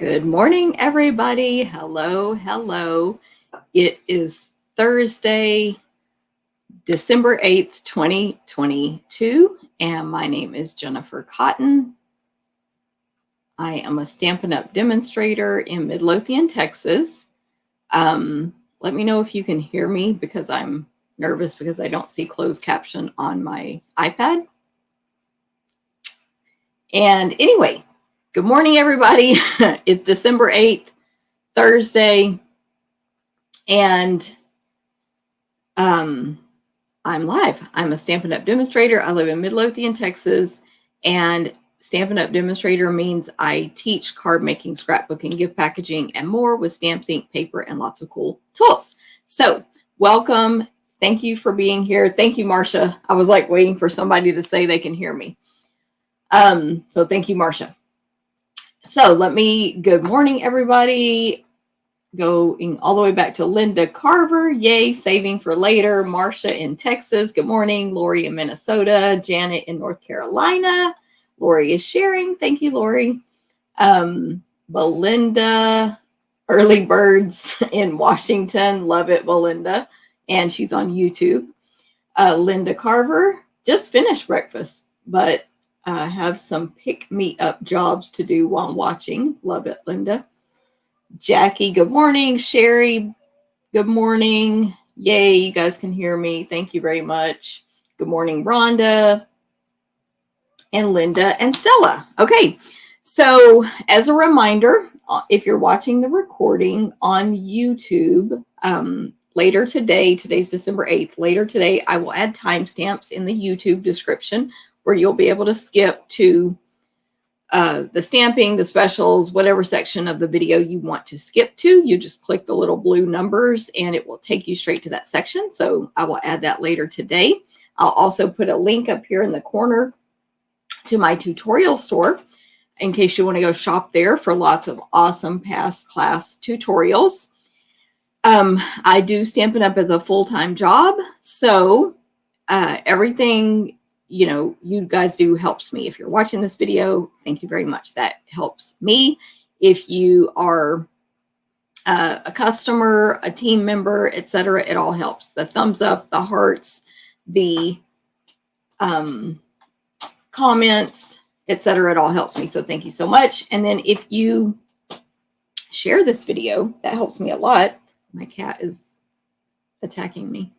Good morning, everybody. Hello, hello. It is Thursday, December 8th, 2022, and my name is Jennifer Cotton. I am a Stampin' Up! Demonstrator in Midlothian, Texas. Let me know if you can hear me because I'm nervous because I don't see closed caption on my iPad. And anyway, good morning, everybody. It's December 8th, Thursday, and I'm live. I'm a Stampin' Up! Demonstrator. I live in Midlothian, Texas, and Stampin' Up! Demonstrator means I teach card making, scrapbooking, gift packaging, and more with stamps, ink, paper, and lots of cool tools. So welcome. Thank you for being here. Thank you, Marcia. I was like waiting for somebody to say they can hear me. So thank you, Marcia. So good morning, everybody. Going all the way back to Linda Carver. Yay, saving for later. Marcia in Texas. Good morning. Lori in Minnesota. Janet in North Carolina. Lori is sharing. Thank you, Lori. Belinda, Early Birds in Washington. Love it, Belinda. And she's on YouTube. Linda Carver just finished breakfast, but have some pick-me-up jobs to do while watching. Love it, Linda. Jackie, good morning. Sherry, good morning. Yay, you guys can hear me. Thank you very much. Good morning, Rhonda and Linda and Stella. Okay, so as a reminder, if you're watching the recording on YouTube, later today, today's December 8th, later today, I will add timestamps in the YouTube description where you'll be able to skip to the stamping, the specials, whatever section of the video you want to skip to. You just click the little blue numbers and it will take you straight to that section. So I will add that later today. I'll also put a link up here in the corner to my tutorial store in case you want to go shop there for lots of awesome past class tutorials. I do Stampin' Up! As a full-time job, so everything you guys do helps me. If you're watching this video, thank you very much. That helps me. If you are a customer, a team member, etc., it all helps. The thumbs up, the hearts, the comments, etc., it all helps me. So thank you so much. And then if you share this video, that helps me a lot. My cat is attacking me.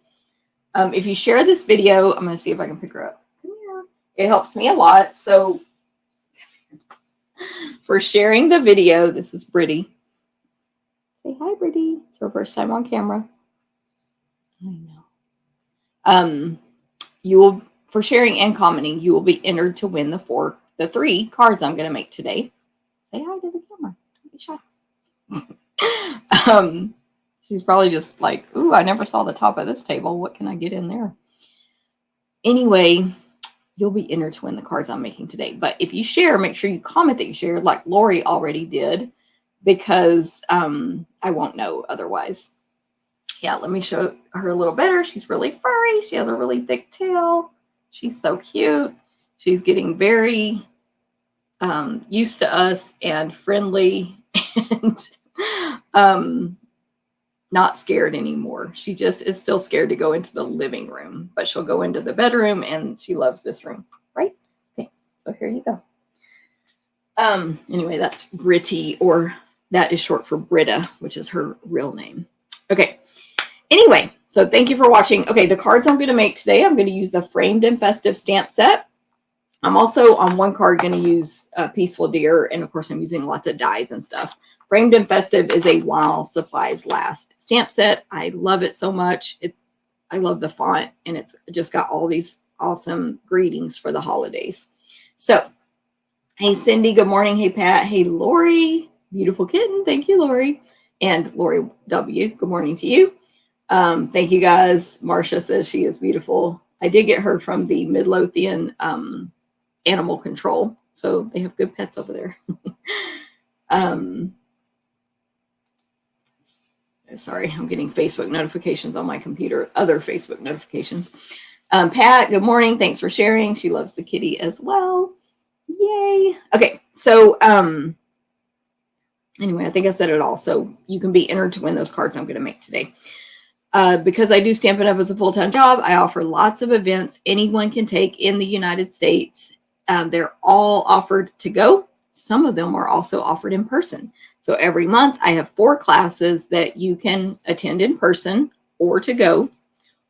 If you share this video, I'm going to see if I can pick her up. It helps me a lot. So for sharing the video, this is Britty. Say hi, Britty. It's her first time on camera. I know. For sharing and commenting, you will be entered to win the 3 cards I'm going to make today. Say hi to the camera. Don't be shy. She's probably just like, ooh, I never saw the top of this table. What can I get in there? Anyway, you'll be entered to win the cards I'm making today. But if you share, make sure you comment that you shared like Lori already did, because I won't know otherwise. Yeah, let me show her a little better. She's really furry. She has a really thick tail. She's so cute. She's getting very used to us and friendly and not scared anymore. She just is still scared to go into the living room, but she'll go into the bedroom and she loves this room, right? Okay, so here you go. Anyway, that's Britty, or that is short for Britta, which is her real name. Okay, anyway, so thank you for watching. Okay, the cards I'm going to make today, I'm going to use the Framed Festive stamp set. I'm also on one card going to use Peaceful Deer, and of course I'm using lots of dies and stuff. Framed Festive is a while supplies last stamp set. I love it so much. I love the font, and it's just got all these awesome greetings for the holidays. So, hey Cindy, good morning. Hey Pat. Hey Lori, beautiful kitten. Thank you, Lori. And Lori W, good morning to you. Thank you guys. Marcia says she is beautiful. I did get her from the Midlothian Animal Control, so they have good pets over there. Sorry, I'm getting Facebook notifications on my computer, other Facebook notifications. Pat, good morning. Thanks for sharing. She loves the kitty as well. Yay. Okay, so Anyway, I think I said it all. So you can be entered to win those cards I'm going to make today. Because I do Stampin' Up! As a full-time job, I offer lots of events anyone can take in the United States. They're all offered to go. Some of them are also offered in person. So every month I have 4 classes that you can attend in person or to go,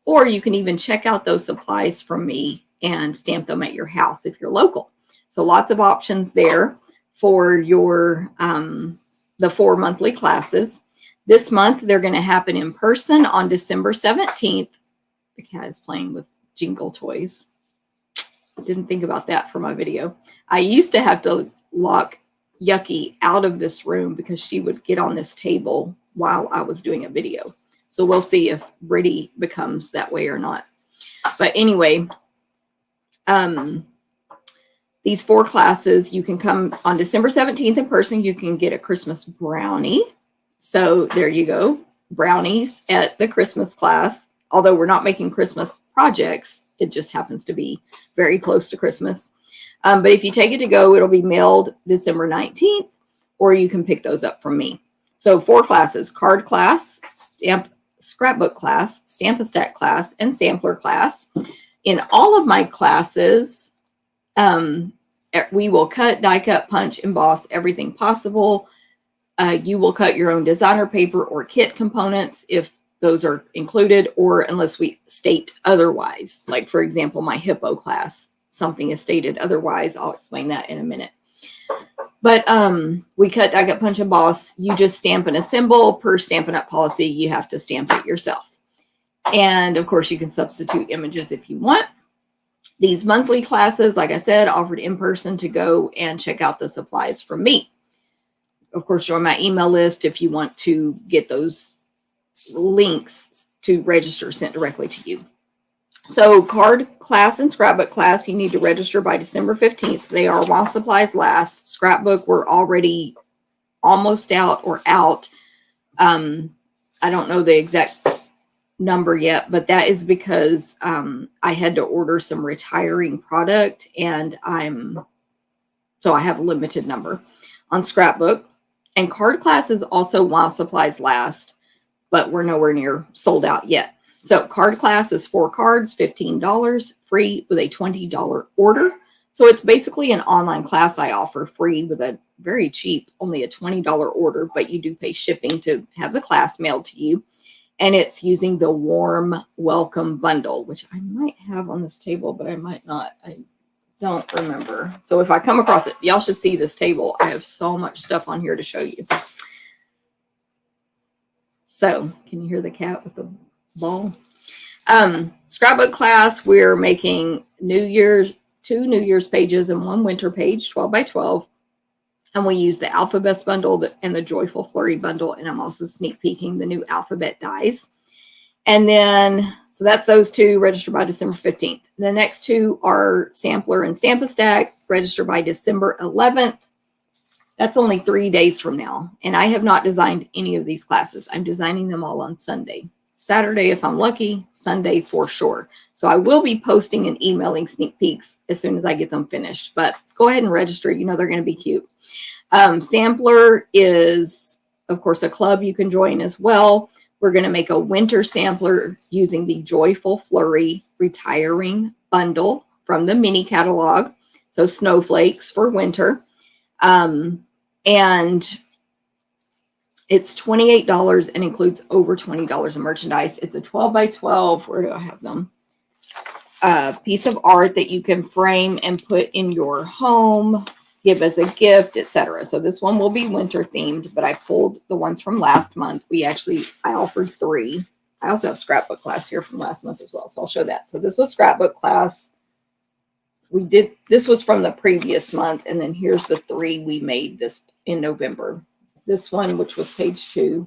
or you can even check out those supplies from me and stamp them at your house if you're local. So lots of options there for your the 4 monthly classes. This month, they're going to happen in person on December 17th. The cat is playing with jingle toys. Didn't think about that for my video. I used to have to lock Yucky out of this room because she would get on this table while I was doing a video. So we'll see if Britty becomes that way or not. But anyway, these 4 classes, you can come on December 17th in person. You can get a Christmas brownie. So there you go, brownies at the Christmas class. Although we're not making Christmas projects, it just happens to be very close to Christmas. But if you take it to go, it'll be mailed December 19th, or you can pick those up from me. So 4 classes: card class, scrapbook class, Stamp-A-Stack class, and sampler class. In all of my classes, we will cut, die cut, punch, emboss, everything possible. You will cut your own designer paper or kit components if those are included, or unless we state otherwise. Like, for example, my hippo class, something is stated otherwise. I'll explain that in a minute. But we cut, die cut, punch, emboss. You just stamp and assemble. Per Stampin' Up! Policy, you have to stamp it yourself. And, of course, you can substitute images if you want. These monthly classes, like I said, offered in person to go and check out the supplies from me. Of course, join my email list if you want to get those links to register sent directly to you. So card class and scrapbook class, you need to register by December 15th. They are while supplies last. Scrapbook, we're already almost out or out. I don't know the exact number yet, but that is because I had to order some retiring product, and so I have a limited number on scrapbook. And card class is also while supplies last, but we're nowhere near sold out yet. So card class is 4 cards, $15, free with a $20 order. So it's basically an online class I offer, free with a very cheap, only a $20 order, but you do pay shipping to have the class mailed to you. And it's using the Warm Welcome Bundle, which I might have on this table, but I might not. I don't remember. So if I come across it, y'all should see this table. I have so much stuff on here to show you. So can you hear the cat with the ball? Scrapbook class, we're making 2 New Year's pages and 1 winter page, 12 by 12. And we use the Alphabet bundle and the Joyful Flurry bundle. And I'm also sneak peeking the new Alphabet dies. And then, so that's those 2, register by December 15th. The next 2 are Sampler and Stamp-A-Stack, register by December 11th. That's only 3 days from now. And I have not designed any of these classes. I'm designing them all on Sunday. Saturday, if I'm lucky, Sunday for sure. So I will be posting and emailing sneak peeks as soon as I get them finished. But go ahead and register. You know they're going to be cute. Sampler is, of course, a club you can join as well. We're going to make a winter sampler using the Joyful Flurry Retiring Bundle from the mini catalog. So snowflakes for winter. And it's $28 and includes over $20 of merchandise. It's a 12 by 12. Where do I have them? Piece of art that you can frame and put in your home, give as a gift, etc. So this one will be winter themed, but I pulled the ones from last month. I offered 3. I also have scrapbook class here from last month as well, so I'll show that. So this was scrapbook class. This was from the previous month, and then here's the 3 we made this in November. This one, which was page 2.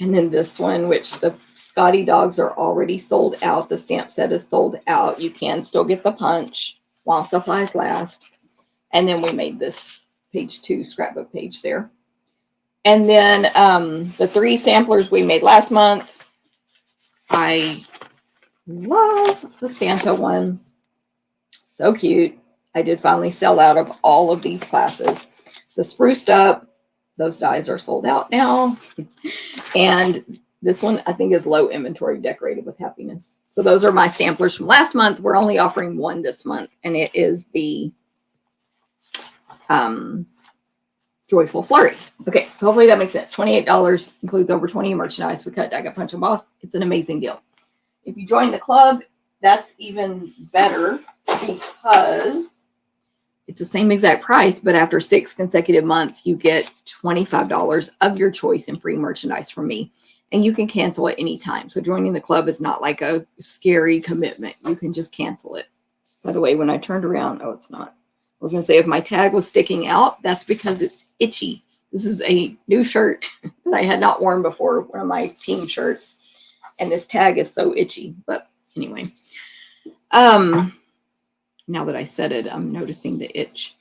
And then this one, which the Scotty dogs are already sold out. The stamp set is sold out. You can still get the punch while supplies last. And then we made this page 2 scrapbook page there. And then the 3 samplers we made last month. I love the Santa one. So cute. I did finally sell out of all of these classes. The spruced up, those dies are sold out now. And this one, I think, is low inventory, decorated with happiness. So those are my samplers from last month. We're only offering one this month, and it is the Joyful Flurry. Okay, so hopefully that makes sense. $28 includes over 20 merchandise. We cut, I got punch and boss. It's an amazing deal. If you join the club, that's even better because it's the same exact price, but after 6 consecutive months, you get $25 of your choice in free merchandise from me. And you can cancel at any time. So joining the club is not like a scary commitment. You can just cancel it. By the way, when I turned around, oh, it's not. I was going to say if my tag was sticking out, that's because it's itchy. This is a new shirt that I had not worn before, one of my team shirts. And this tag is so itchy. But anyway, now that I said it, I'm noticing the itch.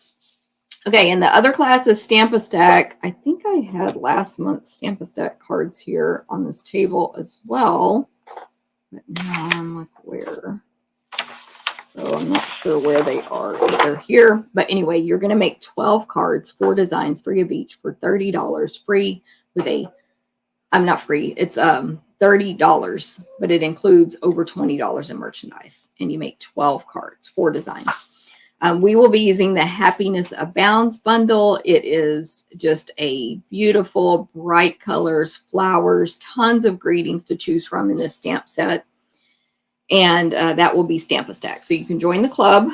Okay, and the other class is Stampin' Stack. I think I had last month's Stampin' Stack cards here on this table as well. But now I'm like, where? So I'm not sure where they are. They're here. But anyway, you're going to make 12 cards, 4 designs, 3 of each for $30 free with a, I'm not free. It's $30, but it includes over $20 in merchandise. And you make 12 cards, 4 designs. We will be using the Happiness Abounds bundle. It is just a beautiful, bright colors, flowers, tons of greetings to choose from in this stamp set. And that will be Stampin' Stack. So you can join the club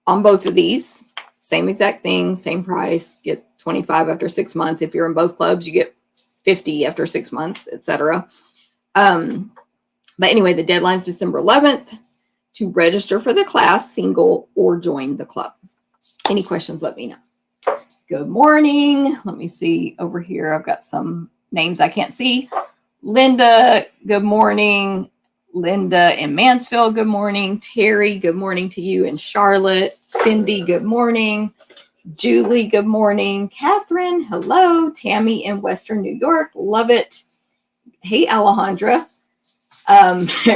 on both of these. Same exact thing, same price. Get 25 after 6 months. If you're in both clubs, you get 50 after 6 months, etc. But anyway, the deadline is December 11th. To register for the class, single or join the club. Any questions, let me know. Good morning. Let me see over here. I've got some names I can't see. Linda, good morning. Linda in Mansfield, good morning. Terry, good morning to you in Charlotte. Cindy, good morning. Julie, good morning. Catherine, hello. Tammy in Western New York, love it. Hey, Alejandra.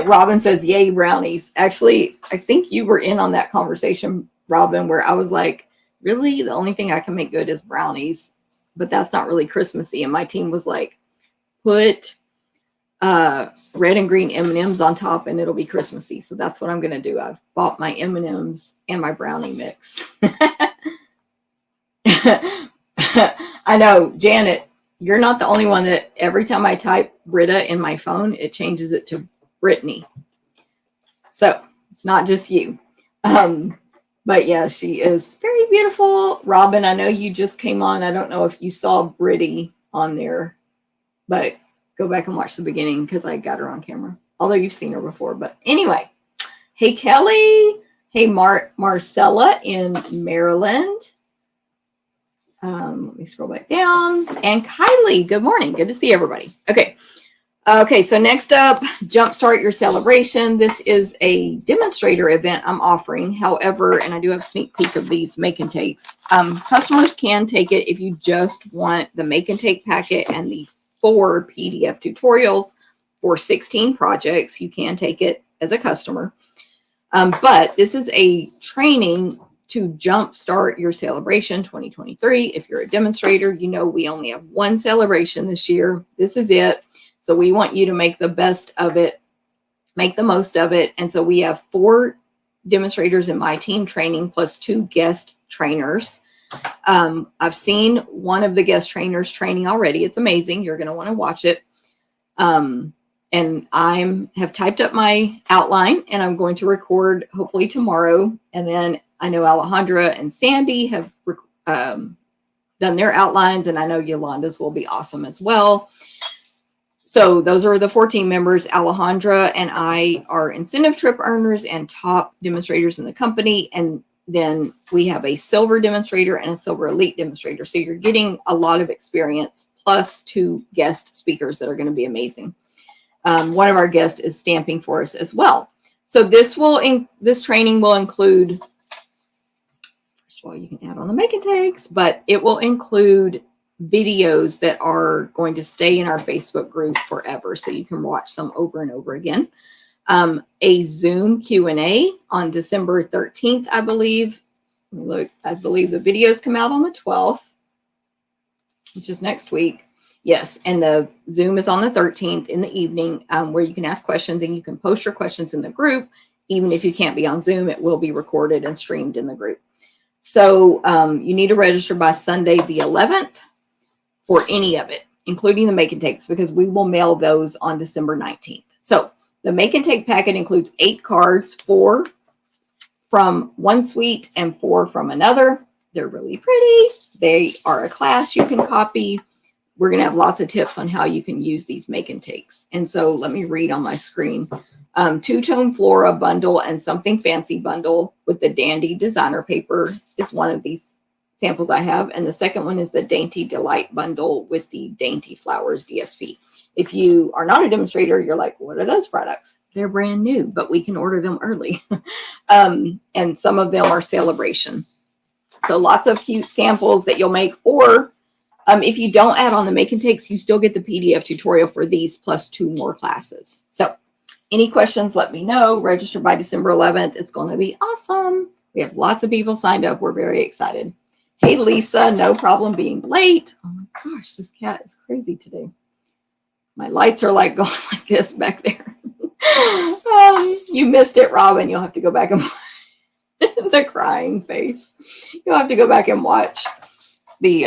Robin says, yay, brownies. Actually, I think you were in on that conversation, Robin, where I was like, really? The only thing I can make good is brownies, but that's not really Christmassy. And my team was like, put red and green M&Ms on top and it'll be Christmassy. So that's what I'm going to do. I've bought my M&Ms and my brownie mix. I know, Janet. You're not the only one that every time I type Britta in my phone, it changes it to Brittany. So it's not just you. But yeah, she is very beautiful. Robin, I know you just came on. I don't know if you saw Britty on there, but go back and watch the beginning because I got her on camera. Although you've seen her before. But anyway, hey, Kelly. Hey, Marcella in Maryland. Let me scroll back down. And Kylie, good morning. Good to see everybody. Okay. Okay, so next up, Jumpstart Your Celebration. This is a demonstrator event I'm offering. However, and I do have a sneak peek of these make and takes. Customers can take it if you just want the make and take packet and the 4 PDF tutorials for 16 projects. You can take it as a customer. But this is a training to jumpstart your celebration 2023. If you're a demonstrator, you know we only have 1 celebration this year. This is it. So we want you to make the best of it, make the most of it. And so we have 4 demonstrators in my team training plus 2 guest trainers. I've seen one of the guest trainers training already. It's amazing. You're going to want to watch it. And I have typed up my outline and I'm going to record hopefully tomorrow. And then I know Alejandra and Sandy have done their outlines, and I know Yolanda's will be awesome as well. So those are the 4 team members. Alejandra and I are incentive trip earners and top demonstrators in the company. And then we have a silver demonstrator and a silver elite demonstrator. So you're getting a lot of experience plus 2 guest speakers that are going to be amazing. One of our guests is stamping for us as well. So this training will include, first of all, you can add on the make and takes, but it will include videos that are going to stay in our Facebook group forever. So you can watch them over and over again. A Zoom Q&A on December 13th, I believe. Look, I believe the videos come out on the 12th. which is next week. Yes, and the Zoom is on the 13th in the evening, where you can ask questions and you can post your questions in the group. Even if you can't be on Zoom, it will be recorded and streamed in the group. So you need to register by Sunday the 11th for any of it, including the make and takes, because we will mail those on December 19th. So the make and take packet includes 8 cards, 4 from one suite and 4 from another. They're really pretty. They are a class you can copy. We're going to have lots of tips on how you can use these make and takes. And so let me read on my screen. Two-tone Flora bundle and something fancy bundle with the dandy designer paper is one of these samples I have. And the second one is the Dainty Delight bundle with the Dainty Flowers DSP. If you are not a demonstrator, you're like, what are those products? They're brand new, but we can order them early. And some of them are celebration. So lots of cute samples that you'll make. Or if you don't add on the make and takes, you still get the PDF tutorial for these plus 2 more classes. So any questions, let me know. Register by December 11th. It's going to be awesome. We have lots of people signed up. We're very excited. Hey, Lisa, no problem being late. Oh my gosh, this cat is crazy today. My lights are like going like this back there. You missed it, Robin. You'll have to go back and the crying face. You'll have to go back and watch the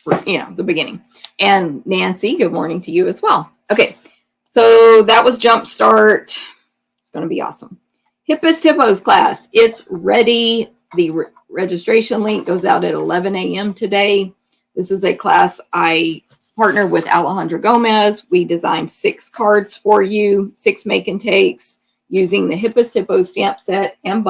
the beginning. And Nancy, good morning to you as well. Okay, so that was Jumpstart. It's going to be awesome. Hippest Hippos class, it's ready. The registration link goes out at 11 a.m. today. This is a class I partnered with Alejandra Gomez. We designed 6 cards for you, 6 make and takes using the Hippest Hippos stamp set and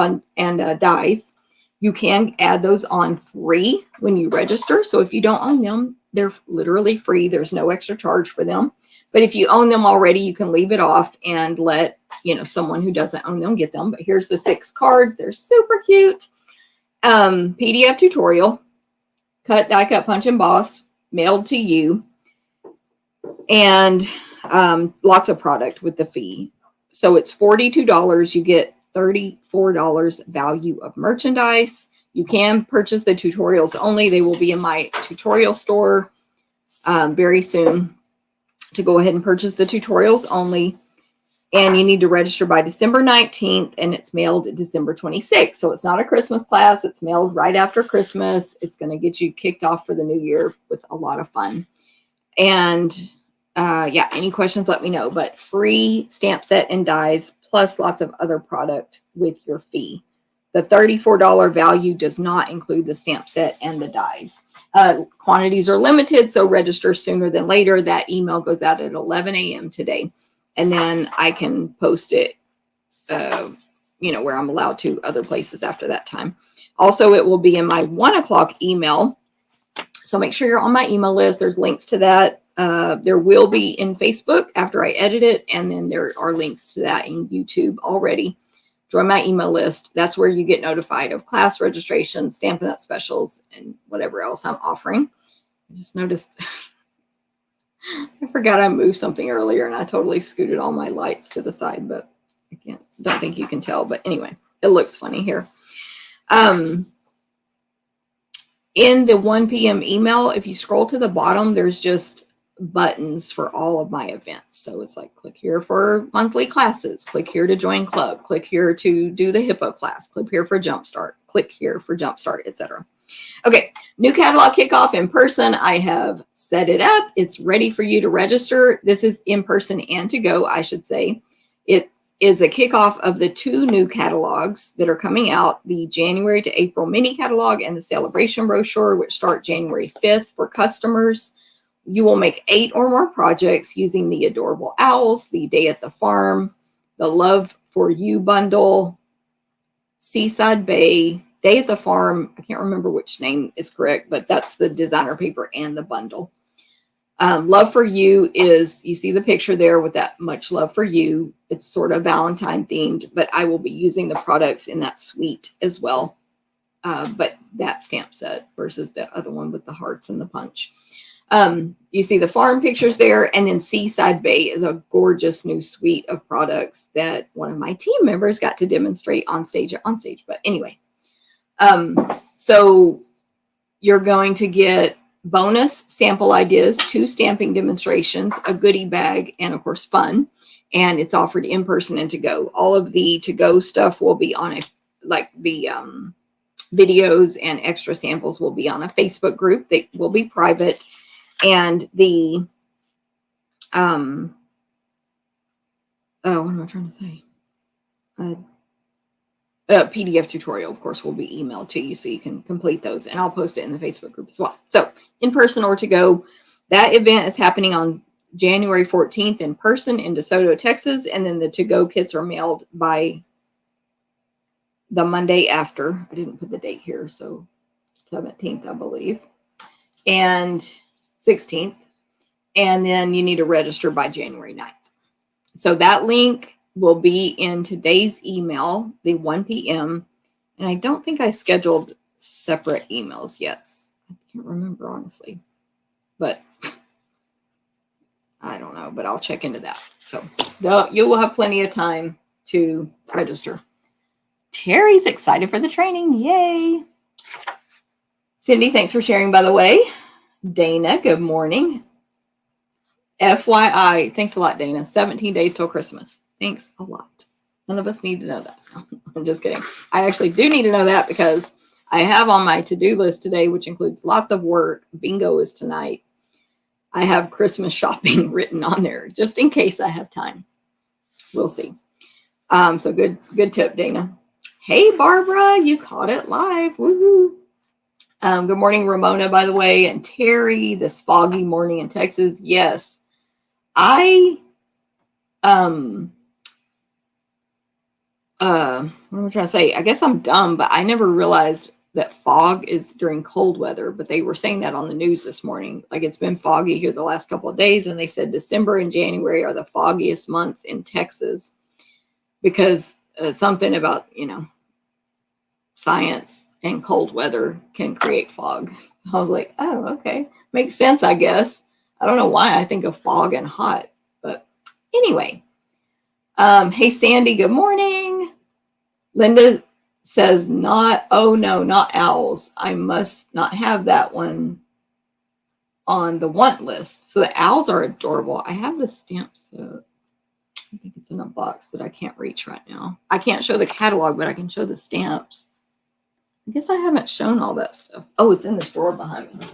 dies. You can add those on free when you register. So if you don't own them, they're literally free. There's no extra charge for them. But if you own them already, you can leave it off and let someone who doesn't own them get them. But here's the 6 cards. They're super cute. PDF tutorial, cut, die cut, punch, emboss, mailed to you, and lots of product with the fee. So it's $42. You get $34 value of merchandise. You can purchase the tutorials only. They will be in my tutorial store very soon to go ahead and purchase the tutorials only. And you need to register by December 19th, and it's mailed December 26th. So it's not a Christmas class. It's mailed right after Christmas. It's going to get you kicked off for the new year with a lot of fun. And yeah, any questions, let me know. But free stamp set and dies, plus lots of other product with your fee. The $34 value does not include the stamp set and the dies. Quantities are limited, so register sooner than later. That email goes out at 11 a.m. today. And then I can post it, where I'm allowed to other places after that time. Also, it will be in my 1 o'clock email. So make sure you're on my email list. There's links to that. There will be in Facebook after I edit it. And then there are links to that in YouTube already. Join my email list. That's where you get notified of class registration, Stampin' Up! Specials, and whatever else I'm offering. I just noticed... I forgot I moved something earlier and I totally scooted all my lights to the side, but I don't think you can tell. But anyway, it looks funny here. In the 1 p.m. email, if you scroll to the bottom, there's just buttons for all of my events. So it's like, click here for monthly classes, click here to join club, click here to do the Hippo class, click here for Jumpstart, click here for Jumpstart, etc. Okay, new catalog kickoff in person. I have set it up. It's ready for you to register. This is in person and to go, I should say. It is a kickoff of the 2 new catalogs that are coming out, the January to April mini catalog and the celebration brochure, which start January 5th for customers. You will make 8 or more projects using the Adorable Owls, the Day at the Farm, the Love for You bundle, Seaside Bay, Day at the Farm. I can't remember which name is correct, but that's the designer paper and the bundle. Love for You is, you see the picture there with that Much Love for You. It's sort of Valentine themed, but I will be using the products in that suite as well. But that stamp set versus the other one with the hearts and the punch. You see the farm pictures there, and then Seaside Bay is a gorgeous new suite of products that one of my team members got to demonstrate on stage. But anyway, so you're going to get bonus sample ideas, 2 stamping demonstrations, a goodie bag, and of course fun. And it's offered in person and to go. All of the to go stuff will be on like the videos and extra samples will be on a Facebook group. They will be private. And the oh, what am I trying to say? PDF tutorial, of course, will be emailed to you so you can complete those. And I'll post it in the Facebook group as well. So in person or to go, that event is happening on January 14th in person in DeSoto, Texas. And then the to-go kits are mailed by the Monday after. I didn't put the date here, so 17th, I believe, and 16th. And then you need to register by January 9th. So that link will be in today's email, the 1 p.m. And I don't think I scheduled separate emails yet. I can't remember, honestly. But I don't know, but I'll check into that. So you will have plenty of time to register. Terry's excited for the training. Yay. Cindy, thanks for sharing, by the way. Dana, good morning. FYI, thanks a lot, Dana. 17 days till Christmas. Thanks a lot. None of us need to know that. I'm just kidding. I actually do need to know that because I have on my to-do list today, which includes lots of work. Bingo is tonight. I have Christmas shopping written on there just in case I have time. We'll see. So good tip, Dana. Hey, Barbara, you caught it live. Woohoo. Good morning, Ramona, by the way, and Terry, this foggy morning in Texas. Yes, what am I trying to say? I guess I'm dumb, but I never realized that fog is during cold weather, but they were saying that on the news this morning. Like it's been foggy here the last couple of days, and they said December and January are the foggiest months in Texas because something about, science and cold weather can create fog. I was like, oh, okay. Makes sense, I guess. I don't know why I think of fog and hot, but anyway. Hey, Sandy, good morning. Linda says oh no, not owls. I must not have that one on the want list. So the owls are adorable. I have the stamp set. I think it's in a box that I can't reach right now. I can't show the catalog, but I can show the stamps. I guess I haven't shown all that stuff. Oh, it's in the drawer behind me.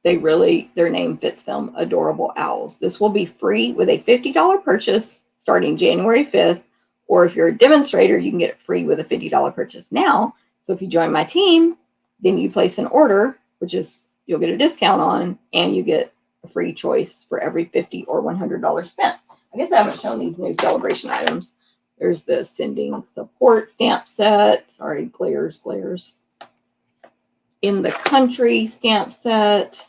Their name fits them. Adorable owls. This will be free with a $50 purchase starting January 5th. Or if you're a demonstrator, you can get it free with a $50 purchase now. So if you join my team, then you place an order, which is you'll get a discount on, and you get a free choice for every $50 or $100 spent. I guess I haven't shown these new celebration items. There's the sending support stamp set. Sorry, glares. In the country stamp set.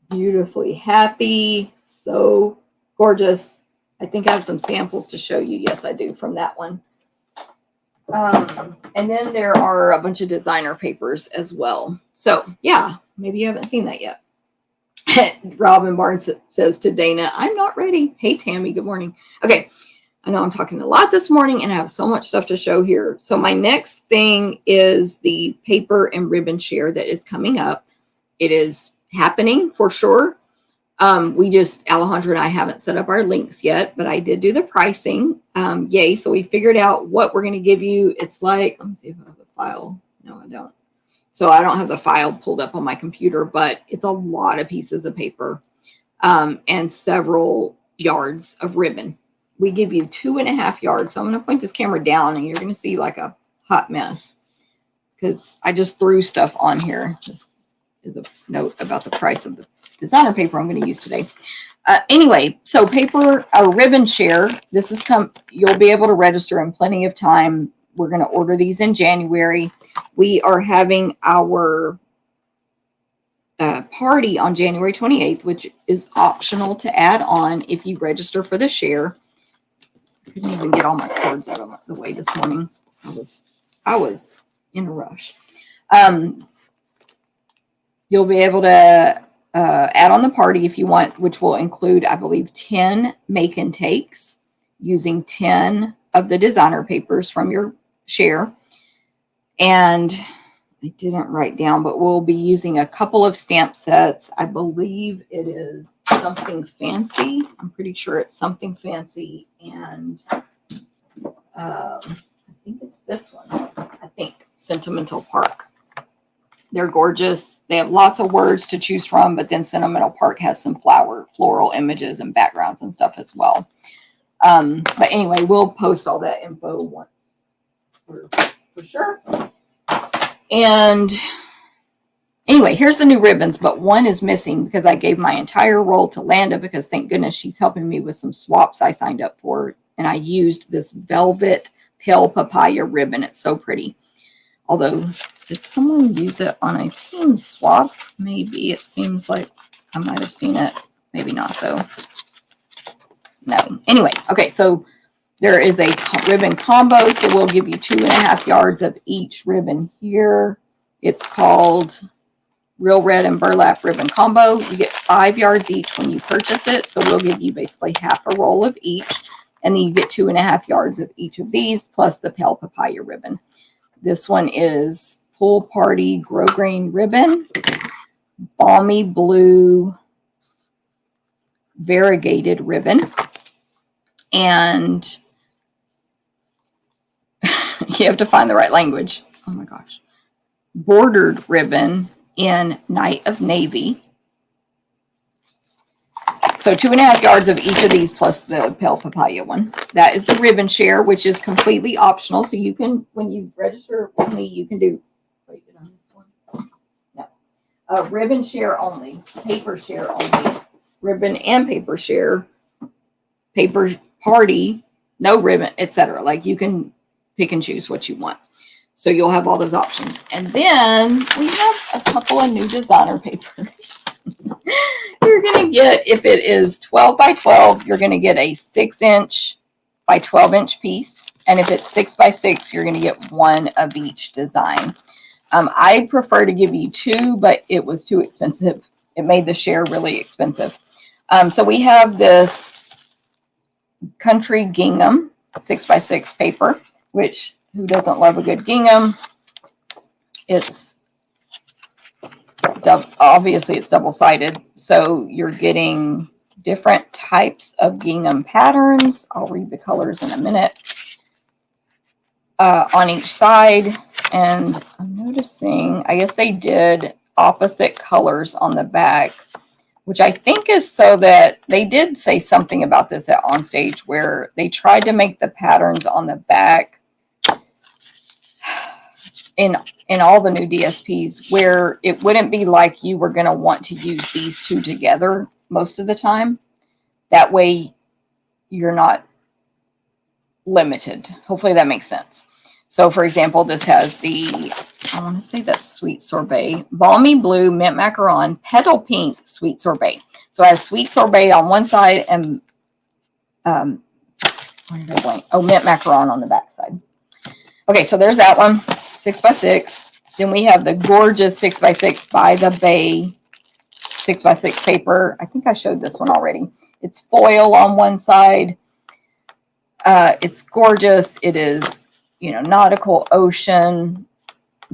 Beautifully happy. So gorgeous. I think I have some samples to show you. Yes, I do, from that one. And then there are a bunch of designer papers as well. So yeah, maybe you haven't seen that yet. Robin Barnes says to Dana, I'm not ready. Hey, Tammy, good morning. Okay, I know I'm talking a lot this morning and I have so much stuff to show here. So my next thing is the paper and ribbon share that is coming up. It is happening for sure. Alejandra and I haven't set up our links yet, but I did do the pricing. Yay. So we figured out what we're going to give you. It's like, let me see if I have the file. No, I don't. So I don't have the file pulled up on my computer, but it's a lot of pieces of paper, and several yards of ribbon. We give you 2.5 yards. So I'm going to point this camera down and you're going to see like a hot mess because I just threw stuff on here. Just as a note about the price of the designer paper I'm going to use today. Anyway, so paper, a ribbon share. This is you'll be able to register in plenty of time. We're going to order these in January. We are having our party on January 28th, which is optional to add on if you register for the share. I couldn't even get all my cords out of the way this morning. I was in a rush. You'll be able to add on the party if you want, which will include, I believe, 10 make and takes using 10 of the designer papers from your share. And I didn't write down, but we'll be using a couple of stamp sets. I believe it is Something Fancy. I'm pretty sure it's Something Fancy. And I think it's this one. I think Sentimental Park. They're gorgeous. They have lots of words to choose from, but then Sentimental Park has some floral images and backgrounds and stuff as well. But anyway, we'll post all that info once for sure. And anyway, here's the new ribbons, but one is missing because I gave my entire roll to Landa because thank goodness she's helping me with some swaps I signed up for. And I used this velvet pale papaya ribbon. It's so pretty. Although, did someone use it on a team swap? Maybe. It seems like I might have seen it. Maybe not, though. No. Anyway, okay, so there is a ribbon combo, so we'll give you 2.5 yards of each ribbon here. It's called Real Red and Burlap Ribbon Combo. You get 5 yards each when you purchase it, so we'll give you basically half a roll of each, and then you get 2.5 yards of each of these, plus the pale papaya ribbon. This one is Pool Party Grosgrain Ribbon, Balmy Blue Variegated Ribbon, and you have to find the right language. Oh my gosh. Bordered ribbon in Night of Navy. So 2.5 yards of each of these plus the pale papaya one. That is the ribbon share, which is completely optional. So you can, when you register with me, you can do, wait, did I miss one? No. Ribbon share only, paper share only, ribbon and paper share, paper party, no ribbon, etc. Like you can pick and choose what you want. So you'll have all those options. And then we have a couple of new designer papers. You're going to get, if it is 12 by 12, you're going to get a 6-inch by 12-inch piece. And if it's 6 by 6, you're going to get one of each design. I prefer to give you 2, but it was too expensive. It made the share really expensive. So we have this Country Gingham 6 by 6 paper, which who doesn't love a good gingham? It's obviously it's double-sided, so you're getting different types of gingham patterns. I'll read the colors in a minute on each side. And I'm noticing, I guess they did opposite colors on the back, which I think is so that they did say something about this at Onstage where they tried to make the patterns on the back in all the new DSPs where it wouldn't be like you were going to want to use these two together most of the time. That way you're not limited. Hopefully that makes sense. So for example, this has the, I want to say that's Sweet Sorbet, Balmy Blue Mint Macaron, Petal Pink Sweet Sorbet. So it has Sweet Sorbet on one side and Mint Macaron on the back side. Okay, so there's that one, 6 by 6. Then we have the gorgeous 6 by 6 by the Bay 6 by 6 paper. I think I showed this one already. It's foil on one side. It's gorgeous. It is, you know, nautical, ocean,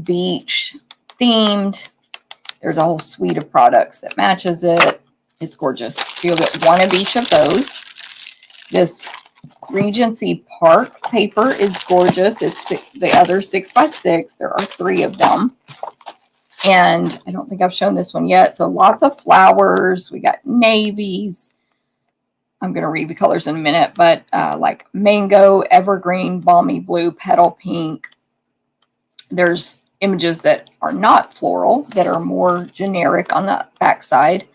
beach themed. There's a whole suite of products that matches it. It's gorgeous. So you'll get one of each of those. This Regency Park paper is gorgeous. It's the other 6 by 6. There are 3 of them. And I don't think I've shown this one yet. So lots of flowers. We got navies. I'm going to read the colors in a minute, but like mango, evergreen, balmy blue, petal pink. There's images that are not floral, that are more generic on the back side.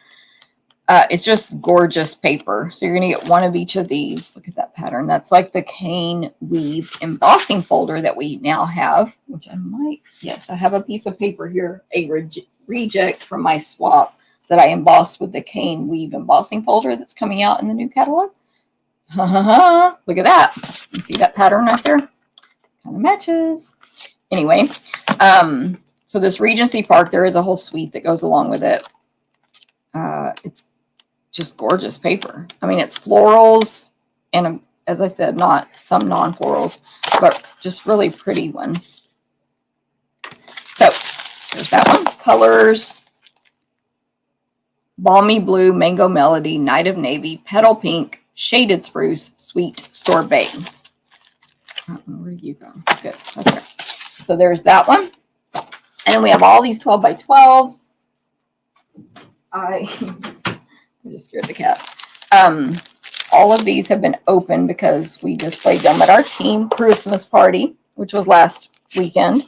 It's just gorgeous paper. So you're going to get one of each of these. Look at that pattern. That's like the cane weave embossing folder that we now have, which I might, yes, I have a piece of paper here, a reject from my swap that I embossed with the cane weave embossing folder that's coming out in the new catalog. Look at that. You see that pattern right there? Kind of matches. Anyway, so this Regency Park, there is a whole suite that goes along with it. It's just gorgeous paper. I mean, it's florals and, as I said, not some non-florals, but just really pretty ones. So there's that one. Colors: Balmy Blue, Mango Melody, Night of Navy, Petal Pink, Shaded Spruce, Sweet Sorbet. Where did you go? Good. Okay. So there's that one. And then we have all these 12 by 12s. I just scared the cat. All of these have been open because we displayed them at our team Christmas party, which was last weekend.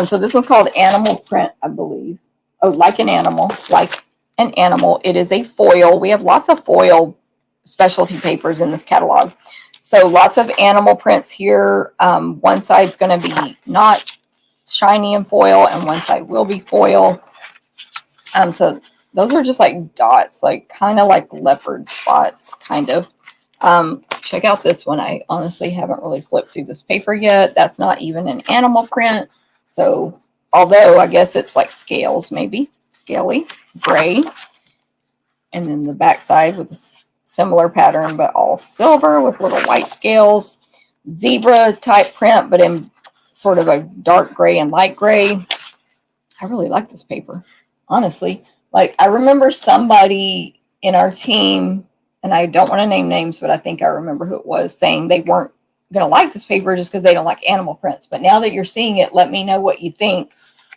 So this one's called Animal Print, I believe. Oh, like an animal. Like an animal. It is a foil. We have lots of foil specialty papers in this catalog. So lots of animal prints here. One side's going to be not shiny and foil, and one side will be foil. So those are just like dots, like kind of like leopard spots, kind of. Check out this one. I honestly haven't really flipped through this paper yet. That's not even an animal print. So although I guess it's like scales, maybe scaly, gray. And then the back side with a similar pattern, but all silver with little white scales. Zebra type print, but in sort of a dark gray and light gray. I really like this paper, honestly. Like, I remember somebody in our team, and I don't want to name names, but I think I remember who it was, saying they weren't going to like this paper just because they don't like animal prints. But now that you're seeing it, let me know what you think.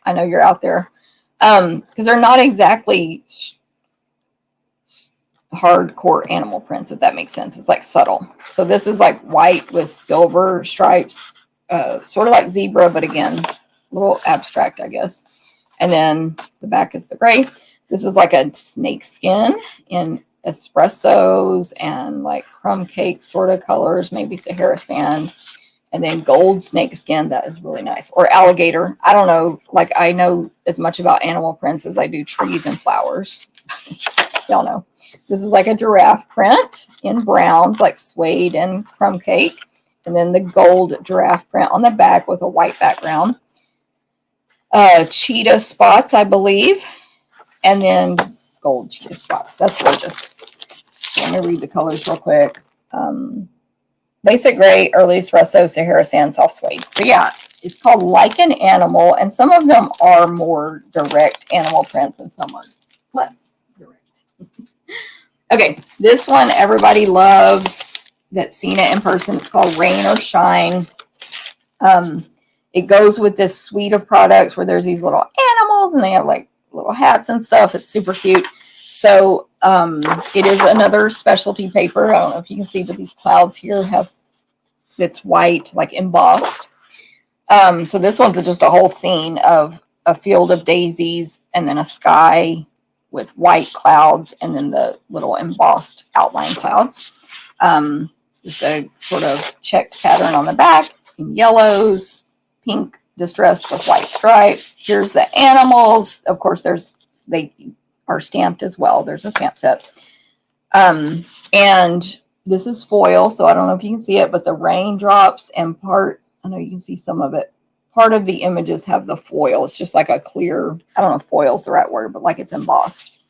I know you're out there. Because they're not exactly hardcore animal prints, if that makes sense. It's like subtle. So this is like white with silver stripes, sort of like zebra, but again, a little abstract, I guess. And then the back is the gray. This is like a snake skin in espressos and like crumb cake sort of colors, maybe Sahara sand, and then gold snake skin. That is really nice. Or alligator. I don't know. Like, I know as much about animal prints as I do trees and flowers. Y'all know. This is like a giraffe print in browns, like suede and crumb cake. And then the gold giraffe print on the back with a white background. Cheetah spots, I believe. And then gold cheetah spots. That's gorgeous. So let me read the colors real quick. Basic gray, early espresso, Sahara sand, soft suede. So yeah, it's called Like an Animal. And some of them are more direct animal prints and some are less direct. Okay, this one everybody loves that's seen it in person. It's called Rain or Shine. It goes with this suite of products where there's these little animals and they have like little hats and stuff. It's super cute. So it is another specialty paper. I don't know if you can see, but these clouds here have, it's white, like embossed. So this one's just a whole scene of a field of daisies and then a sky with white clouds and then the little embossed outline clouds. Just a sort of checked pattern on the back in yellows, pink distressed with white stripes. Here's the animals. Of course, they are stamped as well. There's a stamp set. And this is foil, so I don't know if you can see it, but the raindrops and part, I know you can see some of it. Part of the images have the foil. It's just like a clear, I don't know if foil is the right word, but like it's embossed.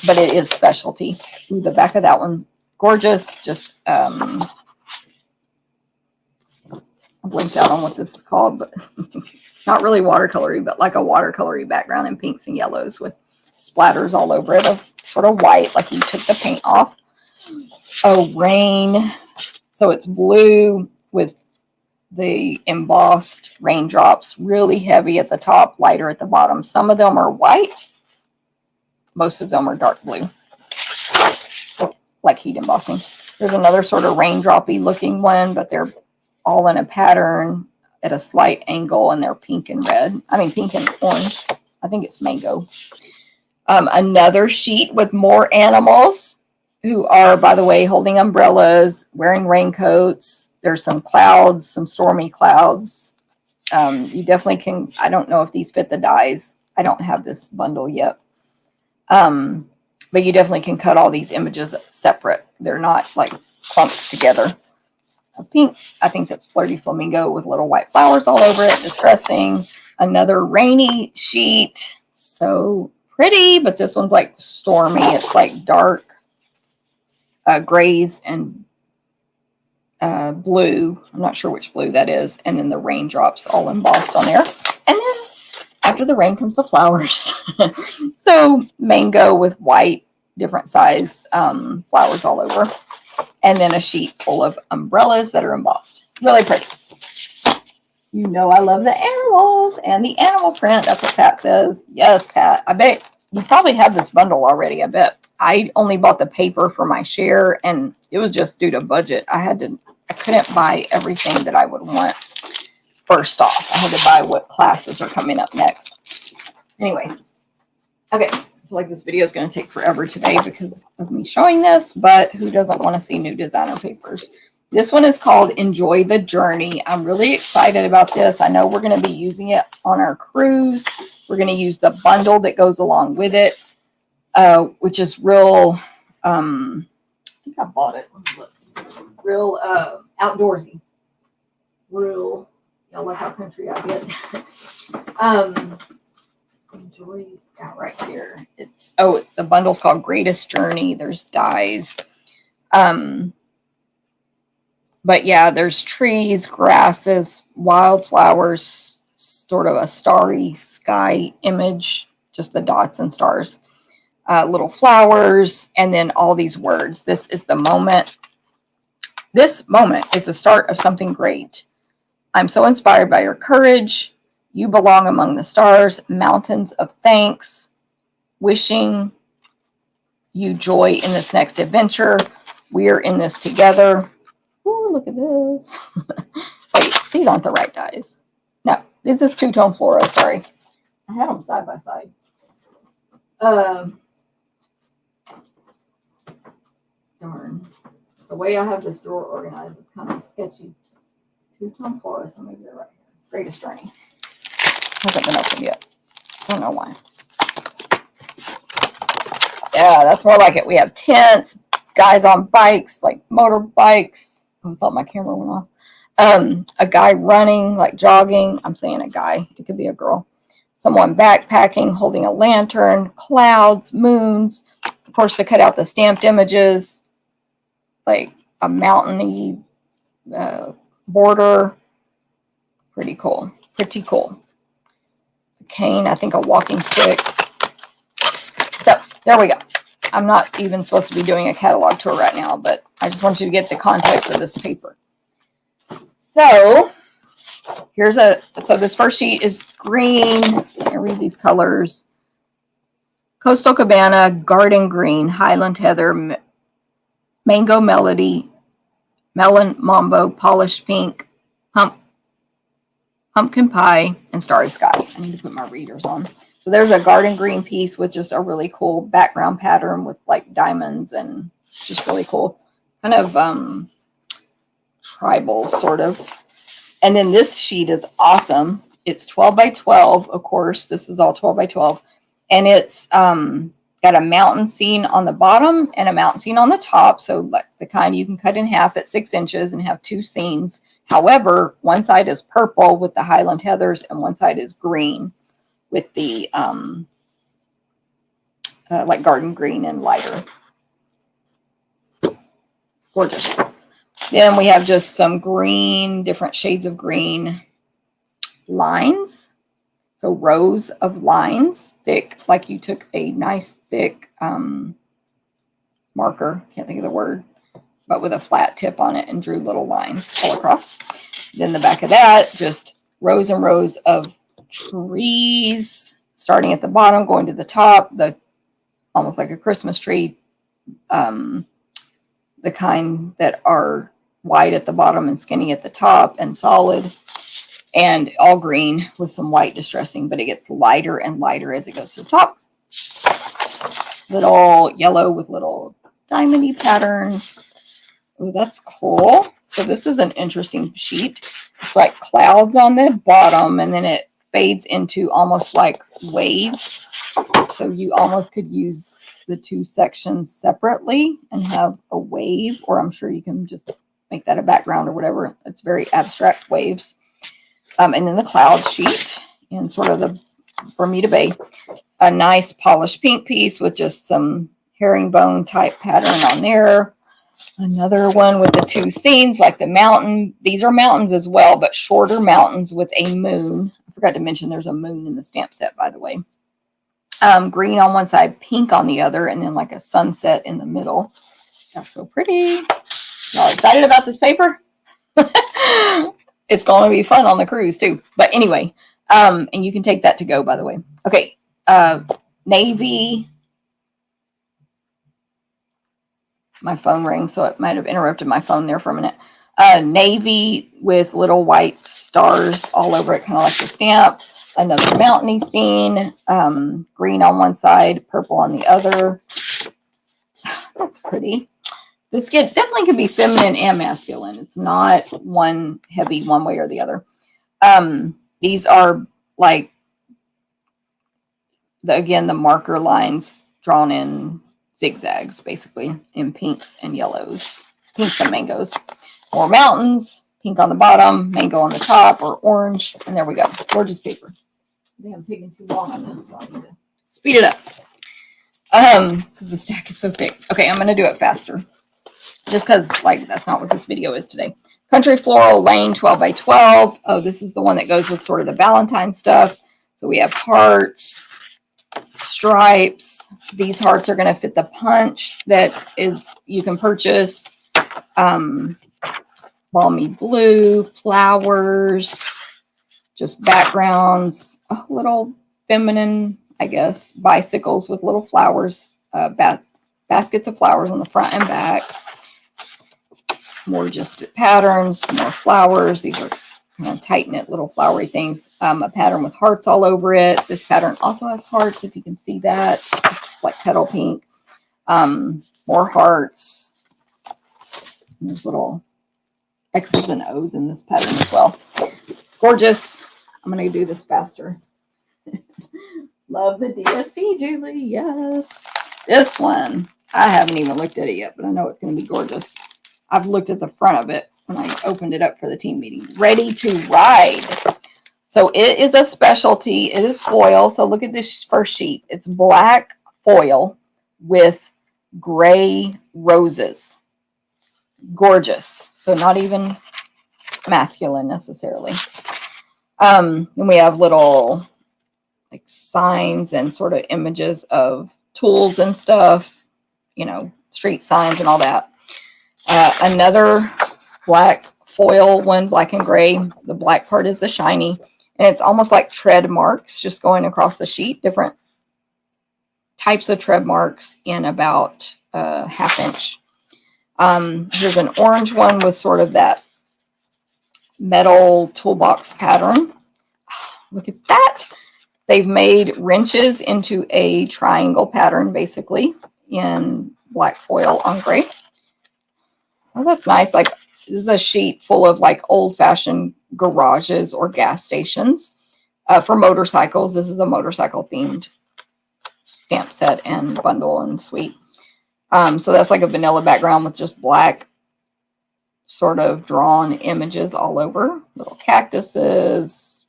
But it is specialty. Ooh, the back of that one, gorgeous. Just, I blinked out on what this is called, but not really watercolory, but like a watercolory background in pinks and yellows with splatters all over it of sort of white, like you took the paint off. Oh, rain. So it's blue with the embossed raindrops, really heavy at the top, lighter at the bottom. Some of them are white. Most of them are dark blue, like heat embossing. There's another sort of raindroppy looking one, but they're all in a pattern at a slight angle, and they're pink and red. I mean, pink and orange. I think it's mango. Another sheet with more animals who are, by the way, holding umbrellas, wearing raincoats. There's some clouds, some stormy clouds. You definitely can, I don't know if these fit the dies. I don't have this bundle yet. But you definitely can cut all these images separate. They're not like clumped together. A pink, I think that's Flirty Flamingo with little white flowers all over it. Distressing. Another rainy sheet. So pretty, but this one's like stormy. It's like dark grays and blue. I'm not sure which blue that is. And then the raindrops all embossed on there. And then after the rain comes the flowers. So mango with white, different size flowers all over. And then a sheet full of umbrellas that are embossed. Really pretty. You know I love the animals and the animal print. That's what Pat says. Yes, Pat. I bet you probably have this bundle already. I bet. I only bought the paper for my share, and it was just due to budget. I couldn't buy everything that I would want first off. I had to buy what classes are coming up next. Anyway. Okay. I feel like this video is going to take forever today because of me showing this, but who doesn't want to see new designer papers? This one is called Enjoy the Journey. I'm really excited about this. I know we're going to be using it on our cruise. We're going to use the bundle that goes along with it, which is real, I think I bought it. Let me look. Real outdoorsy. Real, y'all look how country I get. Enjoy out right here. It's, oh, the bundle's called Greatest Journey. There's dies. But yeah, there's trees, grasses, wildflowers, sort of a starry sky image, just the dots and stars, little flowers, and then all these words. This is the moment. This moment is the start of something great. I'm so inspired by your courage. You belong among the stars, mountains of thanks, wishing you joy in this next adventure. We are in this together. Ooh, look at this. Wait, these aren't the right dies. No, this is two-tone flora. Sorry. I had them side by side. Darn. The way I have this drawer organized is kind of sketchy. Two-tone flora, so maybe they're right here. Greatest Journey. Hasn't been opened yet. I don't know why. Yeah, that's more like it. We have tents, guys on bikes, like motorbikes. I thought my camera went off. A guy running, like jogging. I'm saying a guy. It could be a girl. Someone backpacking, holding a lantern, clouds, moons. Of course, to cut out the stamped images, like a mountainy border. Pretty cool. Pretty cool. A cane, I think a walking stick. So, there we go. I'm not even supposed to be doing a catalog tour right now, but I just want you to get the context of this paper. So, so this first sheet is green. I read these colors. Coastal Cabana, Garden Green, Highland Heather, Mango Melody, Melon Mambo, Polished Pink, Pumpkin Pie, and Starry Sky. I need to put my readers on. So there's a garden green piece with just a really cool background pattern with like diamonds and just really cool. Kind of tribal sort of. And then this sheet is awesome. It's 12 by 12, of course. This is all 12 by 12. And it's got a mountain scene on the bottom and a mountain scene on the top. So like the kind you can cut in half at 6 inches and have two scenes. However, one side is purple with the Highland Heathers and one side is green with the like garden green and lighter. Gorgeous. Then we have just some green, different shades of green lines. So rows of lines, thick, like you took a nice thick marker, can't think of the word, but with a flat tip on it and drew little lines all across. Then the back of that, just rows and rows of trees, starting at the bottom, going to the top, almost like a Christmas tree, the kind that are wide at the bottom and skinny at the top and solid, and all green with some white distressing, but it gets lighter and lighter as it goes to the top. Little yellow with little diamondy patterns. Oh, that's cool. So this is an interesting sheet. It's like clouds on the bottom, and then it fades into almost like waves. So you almost could use the two sections separately and have a wave, or I'm sure you can just make that a background or whatever. It's very abstract waves. And then the cloud sheet in sort of the Bermuda Bay. A nice polished pink piece with just some herringbone type pattern on there. Another one with the two scenes like the mountain. These are mountains as well, but shorter mountains with a moon. I Forgot to mention there's a moon in the stamp set, by the way. Green on one side, pink on the other, and then like a sunset in the middle. That's so pretty. Y'all excited about this paper? It's going to be fun on the cruise too. But anyway, and you can take that to go, by the way. Okay, navy. My phone rang, so it might have interrupted my phone there for a minute. Navy with little white stars all over it, kind of like the stamp. Another mountainy scene. Green on one side, purple on the other. That's pretty. This definitely can be feminine and masculine. It's not one heavy one way or the other. These are like, the marker lines drawn in zigzags, basically, in pinks and yellows. Pinks and mangoes. More mountains, pink on the bottom, mango on the top, or orange. And there we go. Gorgeous paper. I think I'm taking too long on this, so I need to speed it up. Because the stack is so thick. Okay, I'm going to do it faster. Just because, like, that's not what this video is today. Country Floral Lane 12 by 12. Oh, this is the one that goes with sort of the Valentine stuff. So we have hearts, stripes. These hearts are going to fit the punch that is you can purchase. Balmy blue, flowers, just backgrounds, little feminine, I guess, bicycles with little flowers, baskets of flowers on the front and back. More just patterns, more flowers. These are kind of tight knit little flowery things. A pattern with hearts all over it. This pattern also has hearts, if you can see that. It's like petal pink. More hearts. There's little X's and O's in this pattern as well. Gorgeous. I'm going to do this faster. Love the DSP, Julie. Yes. This one, I haven't even looked at it yet, but I know it's going to be gorgeous. I've looked at the front of it when I opened it up for the team meeting. Ready to ride. So it is a specialty. It is foil. So look at this first sheet. It's black foil with gray roses. Gorgeous. So not even masculine necessarily. Then we have little like signs and sort of images of tools and stuff, you know, street signs and all that. Another black foil one, black and gray. The black part is the shiny, and it's almost like tread marks just going across the sheet. Different types of tread marks in about a ½ inch. Here's an orange one with sort of that metal toolbox pattern. Look at that. They've made wrenches into a triangle pattern, basically, in black foil on gray. Oh, that's nice. Like, this is a sheet full of like old-fashioned garages or gas stations for motorcycles. This is a motorcycle-themed stamp set and bundle and suite. So that's like a vanilla background with just black sort of drawn images all over. Little cactuses,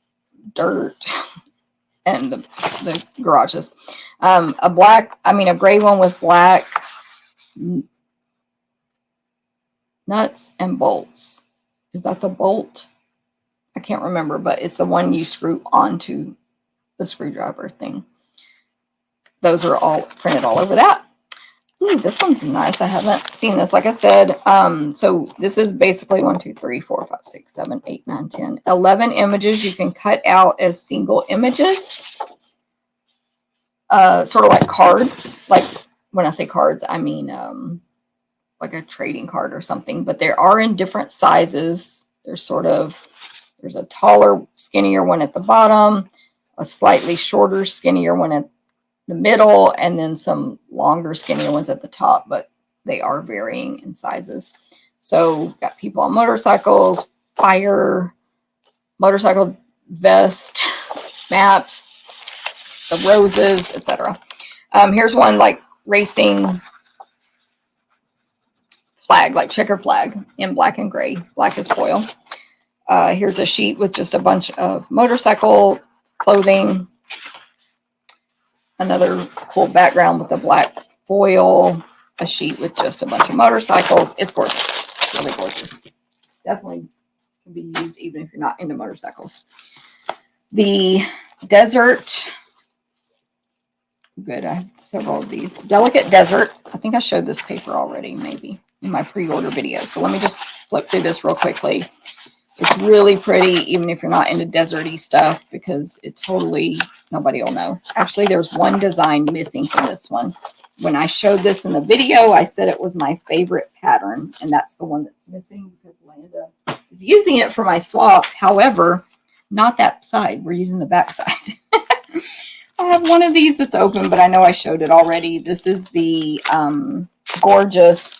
dirt, and the garages. A gray one with black nuts and bolts. Is that the bolt? I can't remember, but it's the one you screw onto the screwdriver thing. Those are all printed all over that. Ooh, this one's nice. I haven't seen this. Like I said, so this is basically 1, 2, 3, 4, 5, 6, 7, 8, 9, 10, 11 images you can cut out as single images. Sort of like cards. Like when I say cards, I mean like a trading card or something, but they are in different sizes. There's a taller, skinnier one at the bottom, a slightly shorter, skinnier one at the middle, and then some longer, skinnier ones at the top, but they are varying in sizes. So got people on motorcycles, fire, motorcycle vest, maps, the roses, etc. Here's one like racing flag, like checker flag in black and gray. Black is foil. Here's a sheet with just a bunch of motorcycle clothing. Another cool background with the black foil. A sheet with just a bunch of motorcycles. It's gorgeous. It's really gorgeous. Definitely can be used even if you're not into motorcycles. The Desert, good, I have several of these. Delicate Desert, I think I showed this paper already, maybe, in my pre-order video. So let me just flip through this real quickly. It's really pretty, even if you're not into deserty stuff, because it totally, nobody will know. Actually, there's one design missing from this one. When I showed this in the video, I said it was my favorite pattern, and that's the one that's missing because Landa is using it for my swap. However, not that side. We're using the back side. I have one of these that's open, but I know I showed it already. This is the gorgeous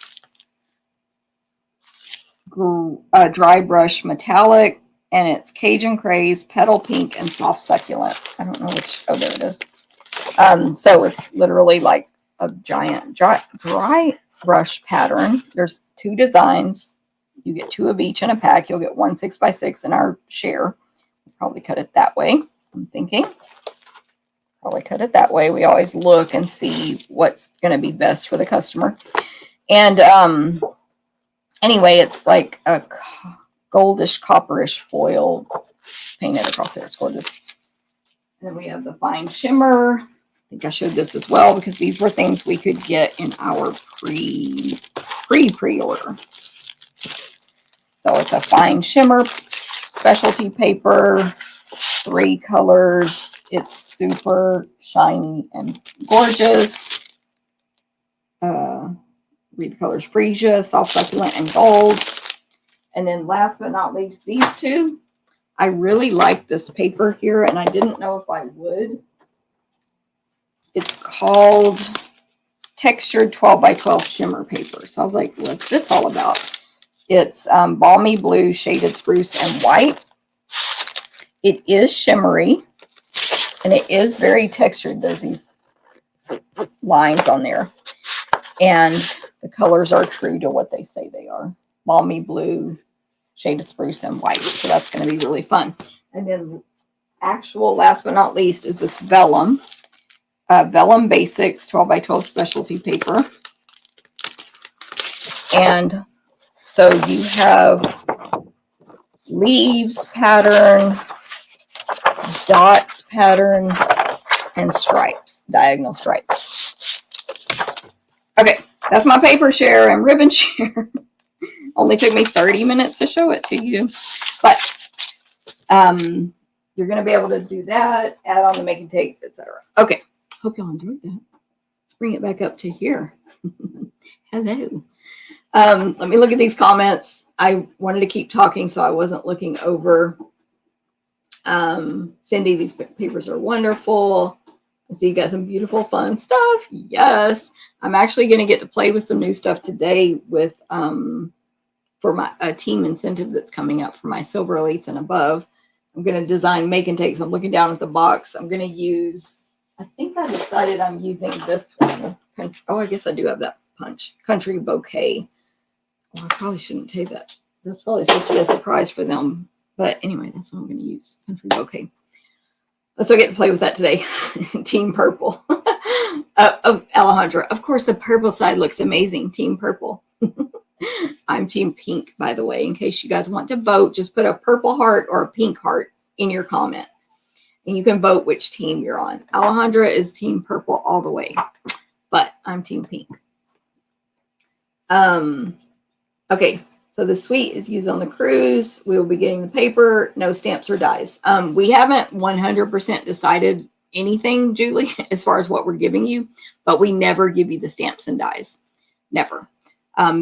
dry brush metallic, and it's Cajun Craze, Petal Pink, and Soft Succulent. I don't know which, oh, there it is. So it's literally like a giant dry brush pattern. There's 2 designs. You get 2 of each in a pack. You'll get 1 6x6 in our share. We'll probably cut it that way, I'm thinking. Probably cut it that way. We always look and see what's going to be best for the customer. And anyway, it's like a goldish, copperish foil painted across there. It's gorgeous. And then we have the fine shimmer. I think I showed this as well because these were things we could get in our pre-order. So it's a fine shimmer specialty paper, 3 colors. It's super shiny and gorgeous. Read the colors: Freesia, Soft Succulent, and Gold. And then last but not least, these 2. I really like this paper here, and I didn't know if I would. It's called Textured 12x12 Shimmer Paper. So I was like, what's this all about? It's balmy blue, shaded spruce, and white. It is shimmery, and it is very textured. There's these lines on there. And the colors are true to what they say they are. Balmy blue, shaded spruce, and white. So that's going to be really fun. And then actual, last but not least, is this vellum. Vellum Basics 12x12 specialty paper. And so you have leaves pattern, dots pattern, and stripes, diagonal stripes. Okay, that's my paper share and ribbon share. Only took me 30 minutes to show it to you. But you're going to be able to do that, add on the making takes, etc. Okay, hope y'all enjoyed that. Let's bring it back up to here. Hello. Let me look at these comments. I wanted to keep talking, so I wasn't looking over. Cindy, these papers are wonderful. I see you got some beautiful, fun stuff. Yes. I'm actually going to get to play with some new stuff today with for my team incentive that's coming up for my Silver Elites and above. I'm going to design make and takes. I'm looking down at the box. I'm going to use, I think I decided I'm using this one. Oh, I guess I do have that punch. Country Bouquet. Well, I probably shouldn't take that. That's probably supposed to be a surprise for them. But anyway, that's what I'm going to use. Country Bouquet. Let's get to play with that today. Team Purple. Alejandra. Of course, the purple side looks amazing. Team Purple. I'm Team Pink, by the way. In case you guys want to vote, just put a purple heart or a pink heart in your comment. And you can vote which team you're on. Alejandra is Team Purple all the way. But I'm Team Pink. Okay. So the suite is used on the cruise. We will be getting the paper, no stamps or dies. We haven't 100% decided anything, Julie, as far as what we're giving you, but we never give you the stamps and dies. Never.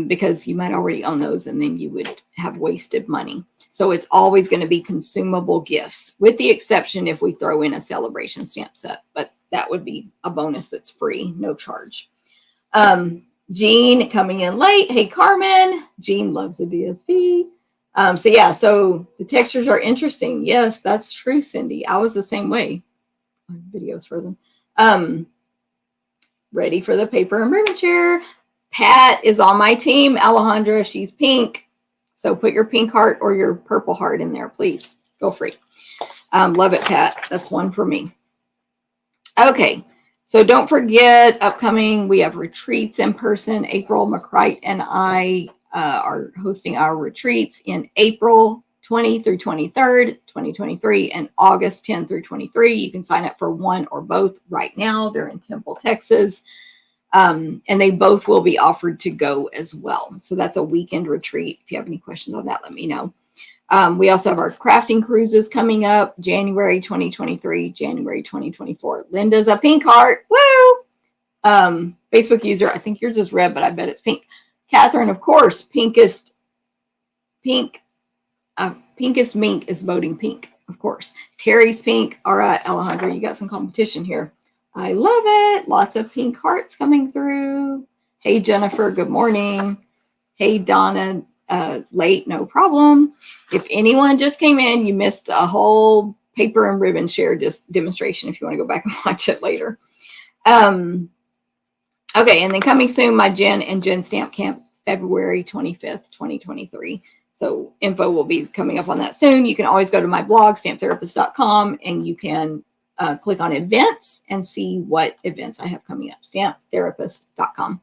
Because you might already own those and then you would have wasted money. So it's always going to be consumable gifts, with the exception if we throw in a celebration stamp set, but that would be a bonus that's free, no charge. Jean coming in late. Hey, Carmen. Jean loves the DSP. So yeah, so the textures are interesting. Yes, that's true, Cindy. I was the same way. My video's frozen. Ready for the paper and ribbon chair. Pat is on my team. Alejandra, she's pink. So put your pink heart or your purple heart in there, please. Feel free. Love it, Pat. That's one for me. Okay. So don't forget, upcoming, we have retreats in person. April McCrite and I are hosting our retreats in April 20 through 23rd, 2023, and August 10 through 23. You can sign up for one or both right now. They're in Temple, Texas. And they both will be offered to go as well. So that's a weekend retreat. If you have any questions on that, let me know. We also have our crafting cruises coming up, January 2023, January 2024. Linda's a pink heart. Woo! Facebook user, I think yours is red, but I bet it's pink. Catherine, of course, pinkest mink is voting pink, of course. Terry's pink. All right, Alejandro, you got some competition here. I love it. Lots of pink hearts coming through. Hey, Jennifer, good morning. Hey, Donna, late, no problem. If anyone just came in, you missed a whole paper and ribbon share demonstration if you want to go back and watch it later. Okay, and then coming soon, my Jen and Jen Stamp Camp, February 25th, 2023. So info will be coming up on that soon. You can always go to my blog, stamptherapist.com, and you can click on events and see what events I have coming up, stamptherapist.com.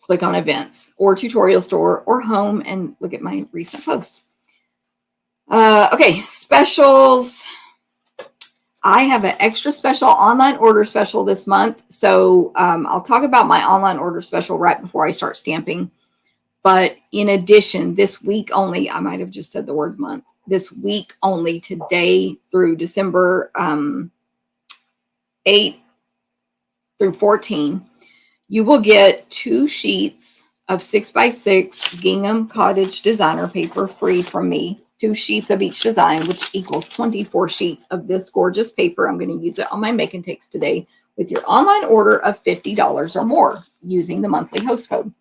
Click on events or tutorial store or home and look at my recent posts. Okay, specials. I have an extra special online order special this month. So I'll talk about my online order special right before I start stamping. But in addition, this week only, I might have just said the word month, this week only, today through December 8 through 14, you will get 2 sheets of 6x6 Gingham Cottage designer paper free from me. 2 sheets of each design, which equals 24 sheets of this gorgeous paper. I'm going to use it on my make and takes today with your online order of $50 or more using the monthly host code.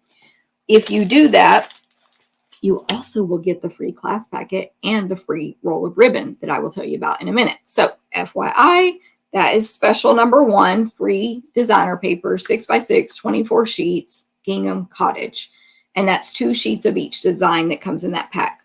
If you do that, you also will get the free class packet and the free roll of ribbon that I will tell you about in a minute. So FYI, that is special number 1, free designer paper, 6x6, 24 sheets, Gingham Cottage. And that's 2 sheets of each design that comes in that pack.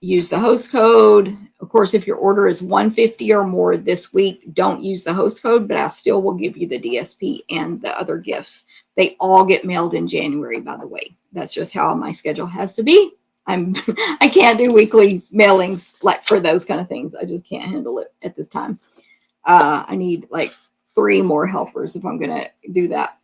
Use the host code. Of course, if your order is $150 or more this week, don't use the host code, but I still will give you the DSP and the other gifts. They all get mailed in January, by the way. That's just how my schedule has to be. I can't do weekly mailings like for those kind of things. I just can't handle it at this time. I need like 3 more helpers if I'm going to do that.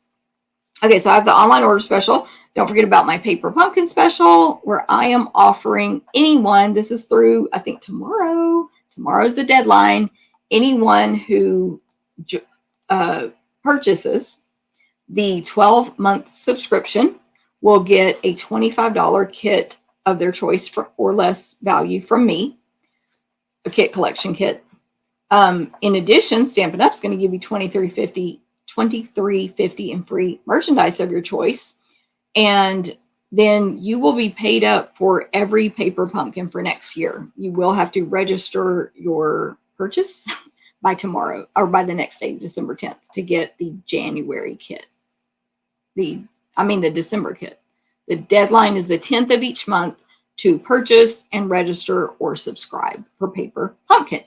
Okay, so I have the online order special. Don't forget about my paper pumpkin special where I am offering anyone, this is through, I think tomorrow. Tomorrow's the deadline. Anyone who purchases the 12-month subscription will get a $25 kit of their choice for or less value from me, a kit collection kit. In addition, Stampin' Up is going to give you $23.50 in free merchandise of your choice. And then you will be paid up for every paper pumpkin for next year. You will have to register your purchase by tomorrow or by the next day, December 10th, to get the January kit. The December kit. The deadline is the 10th of each month to purchase and register or subscribe for Paper Pumpkin.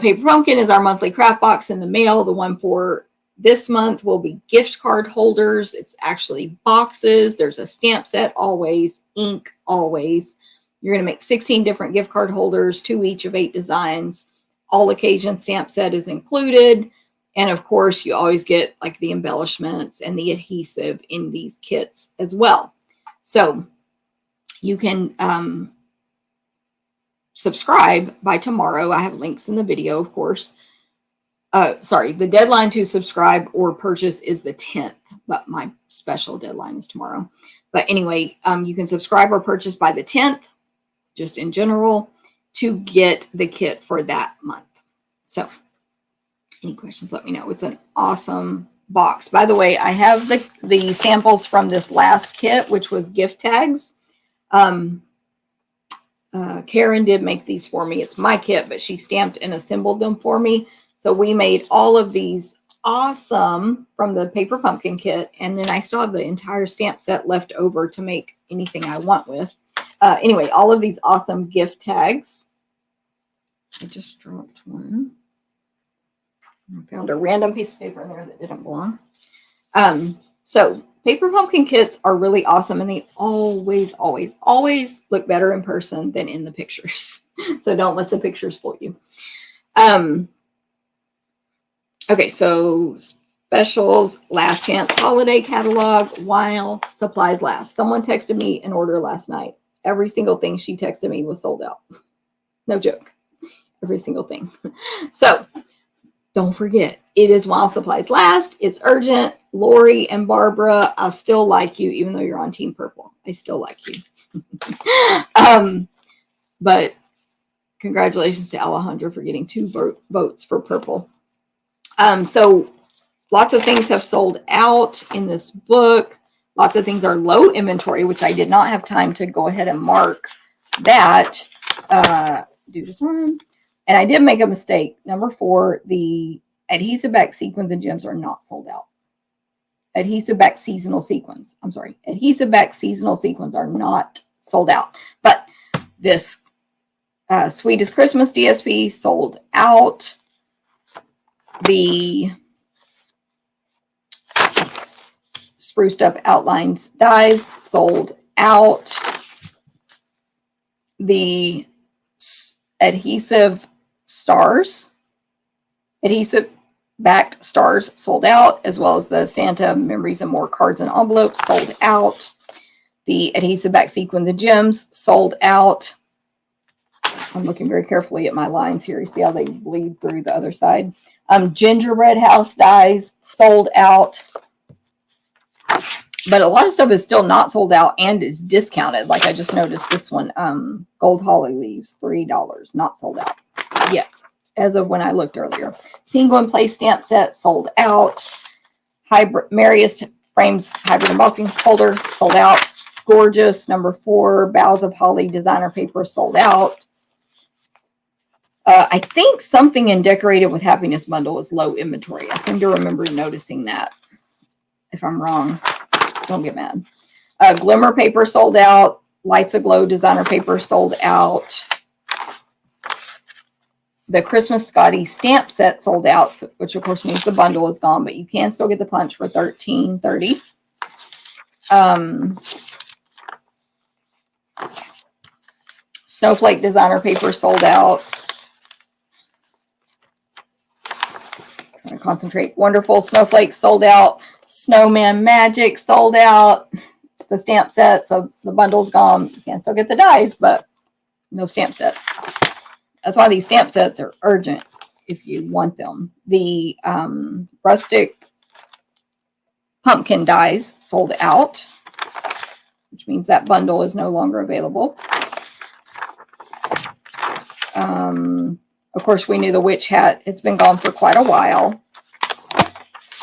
Paper Pumpkin is our monthly craft box in the mail. The one for this month will be gift card holders. It's actually boxes. There's a stamp set always, ink always. You're going to make 16 different gift card holders, 2 each of 8 designs. All occasion stamp set is included. And of course, you always get like the embellishments and the adhesive in these kits as well. So you can subscribe by tomorrow. I have links in the video, of course. The deadline to subscribe or purchase is the 10th, but my special deadline is tomorrow. But anyway, you can subscribe or purchase by the 10th, just in general, to get the kit for that month. So any questions, let me know. It's an awesome box. By the way, I have the samples from this last kit, which was gift tags. Karen did make these for me. It's my kit, but she stamped and assembled them for me. So we made all of these awesome from the Paper Pumpkin kit. And then I still have the entire stamp set left over to make anything I want with. Anyway, all of these awesome gift tags. I just dropped one. I found a random piece of paper in there that didn't belong. So Paper pumpkin kits are really awesome, and they always, always, always look better in person than in the pictures. So don't let the pictures fool you. Okay, so specials, last chance holiday catalog while supplies last. Someone texted me an order last night. Every single thing she texted me was sold out. No joke. Every single thing. So don't forget, it is while supplies last. It's urgent. Lori and Barbara, I still like you, even though you're on Team Purple. I still like you. But congratulations to Alejandra for getting 2 votes for purple. So lots of things have sold out in this book. Lots of things are low inventory, which I did not have time to go ahead and mark that due to time. And I did make a mistake. Number 4, the adhesive back sequins and gems are not sold out. Adhesive back seasonal sequins. I'm sorry. Adhesive back seasonal sequins are not sold out. But this Sweetest Christmas DSP sold out. The spruced up outlines dies sold out. The adhesive backed stars sold out, as well as the Santa Memories and More cards and envelopes sold out. The adhesive back sequins and gems sold out. I'm looking very carefully at my lines here. You see how they bleed through the other side. Gingerbread house dies sold out. But a lot of stuff is still not sold out and is discounted. Like I just noticed this one, gold holly leaves, $3, not sold out yet, as of when I looked earlier. Penguin Play stamp set sold out. Merriest Frames hybrid embossing folder sold out. Gorgeous number 4 Boughs of Holly designer paper sold out. I think something in Decorated with Happiness bundle is low inventory. I seem to remember noticing that. If I'm wrong, don't get mad. Glimmer paper sold out. Lights Aglow designer paper sold out. The Christmas Scotty stamp set sold out, which of course means the bundle is gone, but you can still get the punch for $13.30. Snowflake designer paper sold out. I'm going to concentrate. Wonderful Snowflake sold out. Snowman Magic sold out. The stamp set, so the bundle's gone. You can still get the dies, but no stamp set. That's why these stamp sets are urgent if you want them. The rustic pumpkin dies sold out, which means that bundle is no longer available. Of course, we knew the witch hat. It's been gone for quite a while.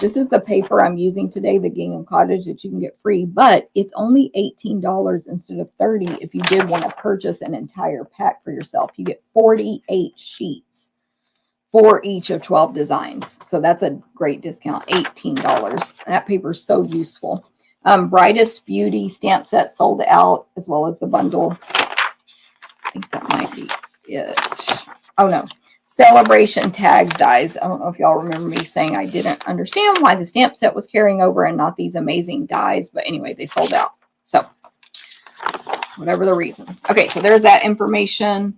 This is the paper I'm using today, the Gingham Cottage, that you can get free, but it's only $18 instead of $30 if you did want to purchase an entire pack for yourself. You get 48 sheets for each of 12 designs. So that's a great discount, $18. That paper is so useful. Brightest Beauty stamp set sold out, as well as the bundle. I think that might be it. Oh, no. Celebration tags dies. I don't know if y'all remember me saying I didn't understand why the stamp set was carrying over and not these amazing dies. But anyway, they sold out. So whatever the reason. Okay, so there's that information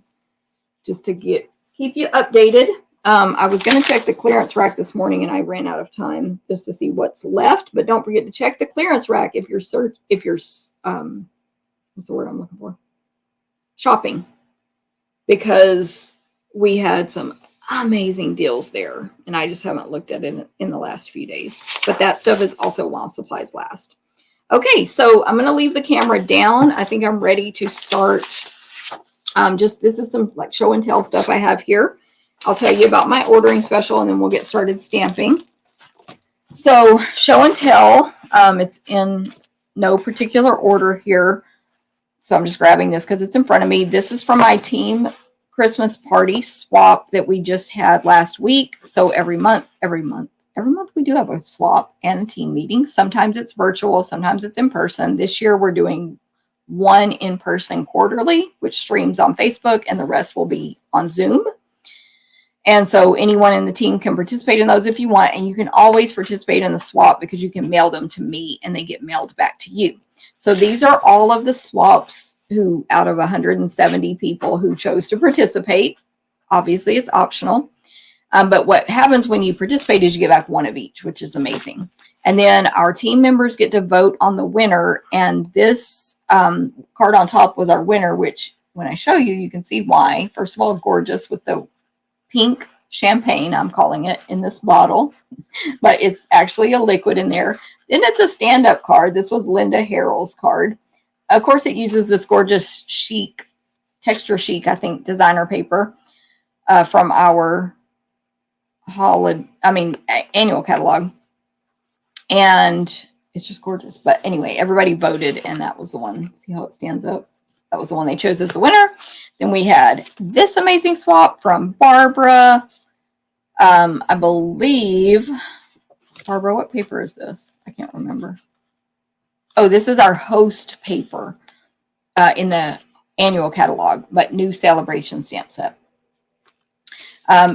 just to keep you updated. I was going to check the clearance rack this morning and I ran out of time just to see what's left. But don't forget to check the clearance rack if you're what's the word I'm looking for? Shopping. Because we had some amazing deals there, and I just haven't looked at it in the last few days. But that stuff is also while supplies last. Okay, so I'm going to leave the camera down. I think I'm ready to start. This is some like show and tell stuff I have here. I'll tell you about my ordering special, and then we'll get started stamping. So show and tell, it's in no particular order here. So I'm just grabbing this because it's in front of me. This is from my team Christmas party swap that we just had last week. So every month we do have a swap and a team meeting. Sometimes it's virtual, sometimes it's in person. This year we're doing one in person quarterly, which streams on Facebook, and the rest will be on Zoom. And so anyone in the team can participate in those if you want, and you can always participate in the swap because you can mail them to me and they get mailed back to you. So these are all of the swaps who out of 170 people who chose to participate. Obviously, it's optional. But what happens when you participate is you get back one of each, which is amazing. And then our team members get to vote on the winner. And this card on top was our winner, which when I show you, you can see why. First of all, gorgeous with the pink champagne, I'm calling it, in this bottle. But it's actually a liquid in there. Then it's a stand-up card. This was Linda Harrell's card. Of course, it uses this gorgeous chic, texture chic, I think, designer paper from our annual catalog. And it's just gorgeous. But anyway, everybody voted, and that was the one. See how it stands up? That was the one they chose as the winner. Then we had this amazing swap from Barbara. I believe, Barbara, what paper is this? I can't remember. Oh, this is our host paper in the annual catalog, but new celebration stamp set.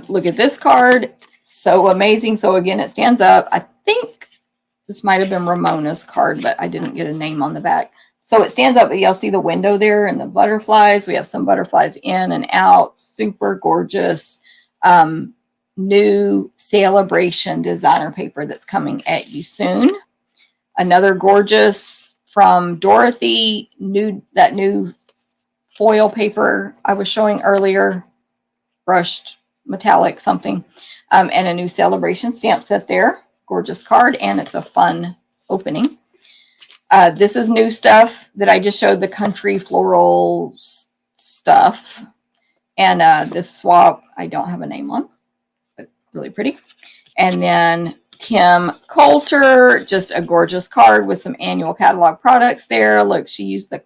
Look at this card. So amazing. So again, it stands up. I think this might have been Ramona's card, but I didn't get a name on the back. So it stands up, but you'll see the window there and the butterflies. We have some butterflies in and out. Super gorgeous. New celebration designer paper that's coming at you soon. Another gorgeous from Dorothy, that new foil paper I was showing earlier, brushed metallic something, and a new celebration stamp set there. Gorgeous card, and it's a fun opening. This is new stuff that I just showed, the country floral stuff. And this swap, I don't have a name on, but really pretty. And then Kim Coulter, just a gorgeous card with some annual catalog products there. Look, she used the,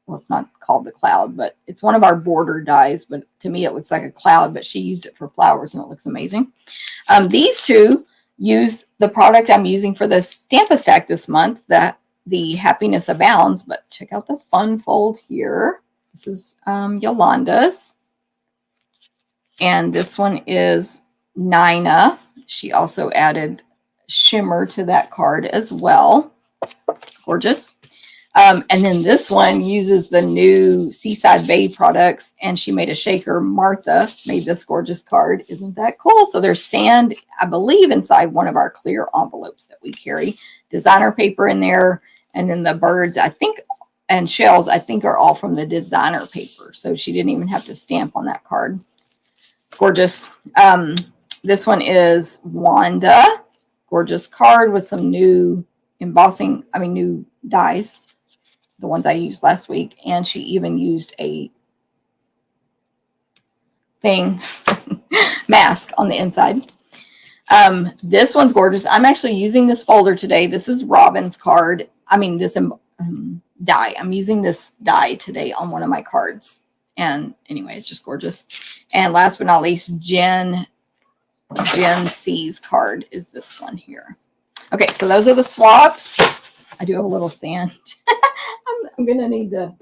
well, it's not called the cloud, but it's one of our border dies. But to me, it looks like a cloud, but she used it for flowers, and it looks amazing. These two use the product I'm using for the Stamp-A-Stack this month, the Happiness Abounds. But check out the fun fold here. This is Yolanda's. And this one is Nina. She also added shimmer to that card as well. Gorgeous. And then this one uses the new Seaside Bay products, and she made a shaker. Martha made this gorgeous card. Isn't that cool? So there's sand, I believe, inside one of our clear envelopes that we carry. Designer paper in there. And then the birds, I think, and shells, I think, are all from the designer paper. So she didn't even have to stamp on that card. Gorgeous. This one is Wanda. Gorgeous card with some new embossing, new dies. The ones I used last week. And she even used a mask on the inside. This one's gorgeous. I'm actually using this folder today. This is Robin's card. This die. I'm using this die today on one of my cards. And anyway, it's just gorgeous. And last but not least, Jen C's card is this one here. Okay, so those are the swaps. I do have a little sand. I'm going to need to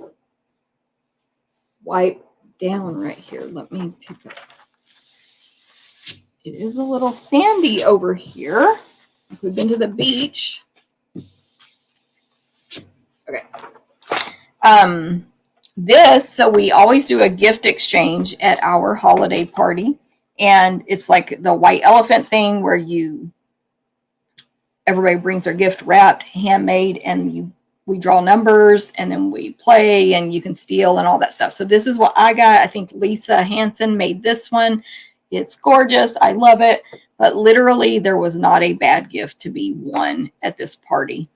swipe down right here. Let me pick up. It is a little sandy over here. We've been to the beach. Okay. So we always do a gift exchange at our holiday party. And it's like the white elephant thing where everybody brings their gift wrapped, handmade, and we draw numbers, and then we play, and you can steal and all that stuff. So this is what I got. I think Lisa Hansen made this one. It's gorgeous. I love it. But literally, there was not a bad gift to be won at this party.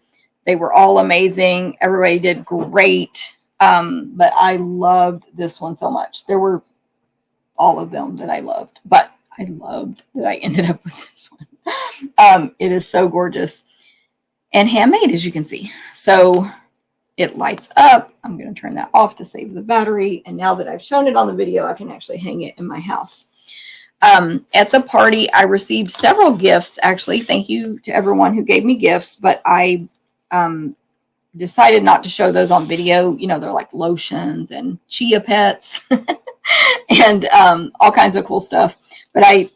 They were all amazing. Everybody did great. But I loved this one so much. There were all of them that I loved, but I loved that I ended up with this one. It is so gorgeous and handmade, as you can see. So it lights up. I'm going to turn that off to save the battery. And now that I've shown it on the video, I can actually hang it in my house. At the party, I received several gifts, actually. Thank you to everyone who gave me gifts, but I decided not to show those on video. They're like lotions and chia pets and all kinds of cool stuff. but I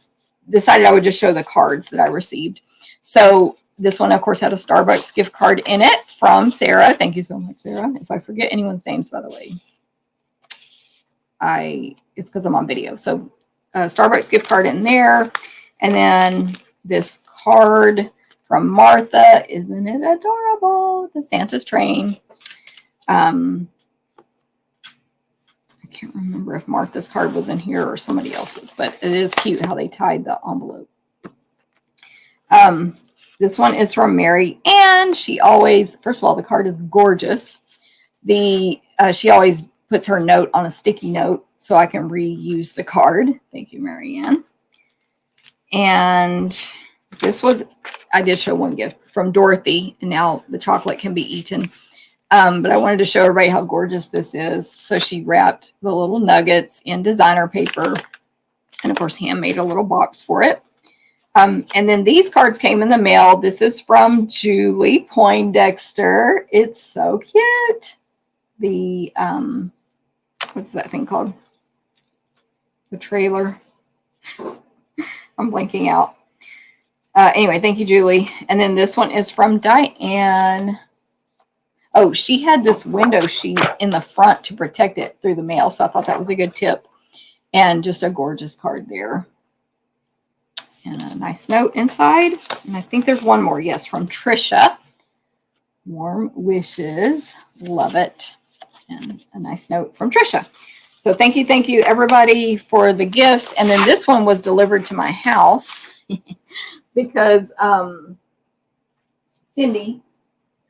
decided I would just show the cards that I received. So this one, of course, had a Starbucks gift card in it from Sarah. Thank you so much, Sarah. If I forget anyone's names, by the way, it's because I'm on video. So Starbucks gift card in there. And then this card from Martha. Isn't it adorable? The Santa's train. I can't remember if Martha's card was in here or somebody else's, but it is cute how they tied the envelope. This one is from Mary, and she always, first of all, the card is gorgeous. She always puts her note on a sticky note so I can reuse the card. Thank you, Marianne. And this was, I did show one gift from Dorothy, and now the chocolate can be eaten. But I wanted to show everybody how gorgeous this is. So she wrapped the little nuggets in designer paper and, of course, hand made a little box for it. And then these cards came in the mail. This is from Julie Poindexter. It's so cute. The, what's that thing called? The trailer. I'm blanking out. Anyway, thank you, Julie. And then this one is from Diane. Oh, she had this window sheet in the front to protect it through the mail. So I thought that was a good tip. And just a gorgeous card there. And a nice note inside. And I think there's one more. Yes, from Trisha. Warm wishes. Love it. And a nice note from Trisha. So thank you, everybody, for the gifts. And then this one was delivered to my house because Cindy,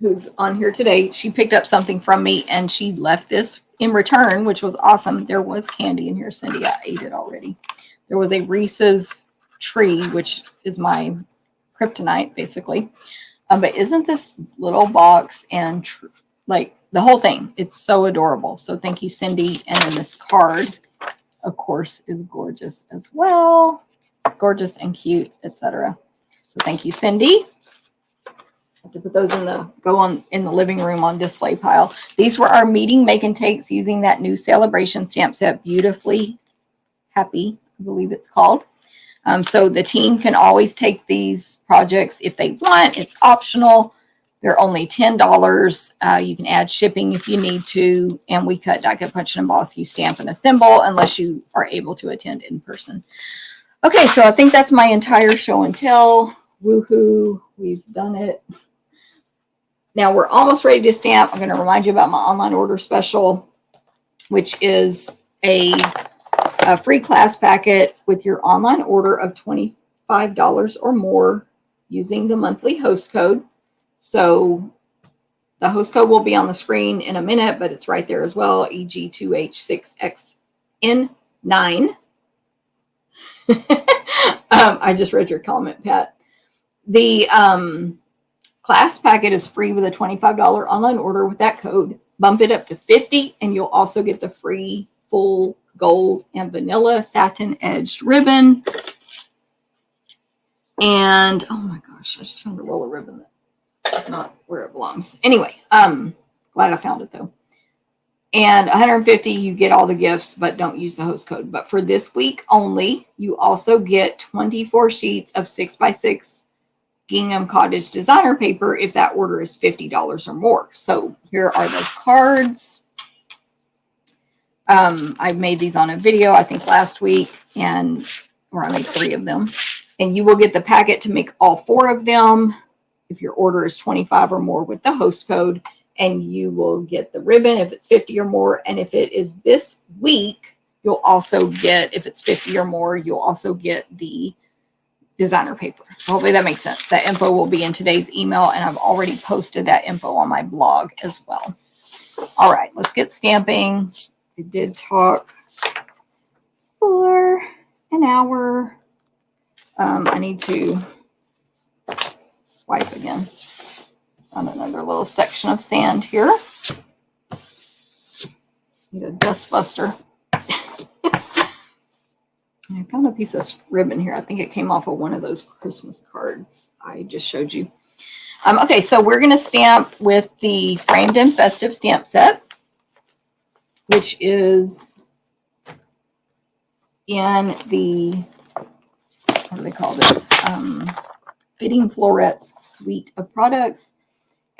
who's on here today, she picked up something from me and she left this in return, which was awesome. There was candy in here, Cindy. I ate it already. There was a Reese's tree, which is my kryptonite, basically. But isn't this little box and like the whole thing? It's so adorable. So thank you, Cindy. And then this card, of course, is gorgeous as well. Gorgeous and cute, etc. So thank you, Cindy. I have to put those in the living room on display pile. These were our meeting make and takes using that new celebration stamp set, Beautifully Happy, I believe it's called. So the team can always take these projects if they want. It's optional. They're only $10. You can add shipping if you need to. And we cut, die cut, punch, and emboss. You stamp and assemble unless you are able to attend in person. Okay, so I think that's my entire show and tell. Woohoo, we've done it. Now we're almost ready to stamp. I'm going to remind you about my online order special, which is a free class packet with your online order of $25 or more using the monthly host code. So the host code will be on the screen in a minute, but it's right there as well, EG2H6XN9. I just read your comment, Pat. The class packet is free with a $25 online order with that code. Bump it up to $50, and you'll also get the free full gold and vanilla satin edged ribbon. And oh my gosh, I just found a roll of ribbon that's not where it belongs. Anyway, glad I found it though. And $150, you get all the gifts, but don't use the host code. But for this week only, you also get 24 sheets of 6x6 Gingham Cottage designer paper if that order is $50 or more. So here are the cards. I made these on a video, I think last week, or I made 3 of them. And you will get the packet to make all 4 of them if your order is 25 or more with the host code. And you will get the ribbon if it's 50 or more. And if it is this week, you'll also get, if it's 50 or more, you'll also get the designer paper. So hopefully that makes sense. That info will be in today's email, and I've already posted that info on my blog as well. All right, let's get stamping. I did talk for an hour. I need to swipe again on another little section of sand here. Need a dust buster. I found a piece of ribbon here. I think it came off of one of those Christmas cards I just showed you. Okay, so we're going to stamp with the Framed and Festive stamp set, which is in the what do they call this? Fitting Florets suite of products.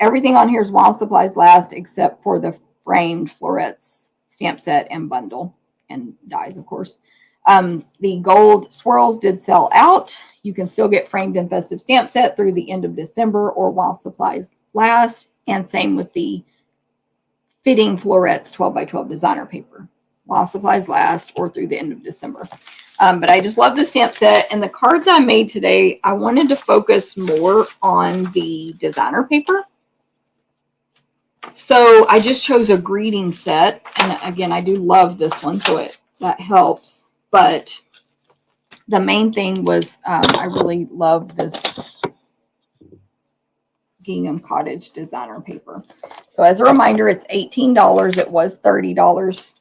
Everything on here is while supplies last, except for the framed florets stamp set and bundle, and dies, of course. The gold swirls did sell out. You can still get framed and festive stamp set through the end of December or while supplies last. And same with the fitting florets 12 by 12 designer paper, while supplies last or through the end of December. But I just love the stamp set. And the cards I made today, I wanted to focus more on the designer paper. So I just chose a greeting set. And again, I do love this one, so that helps. But the main thing was I really love this Gingham Cottage designer paper. So as a reminder, it's $18. It was $30.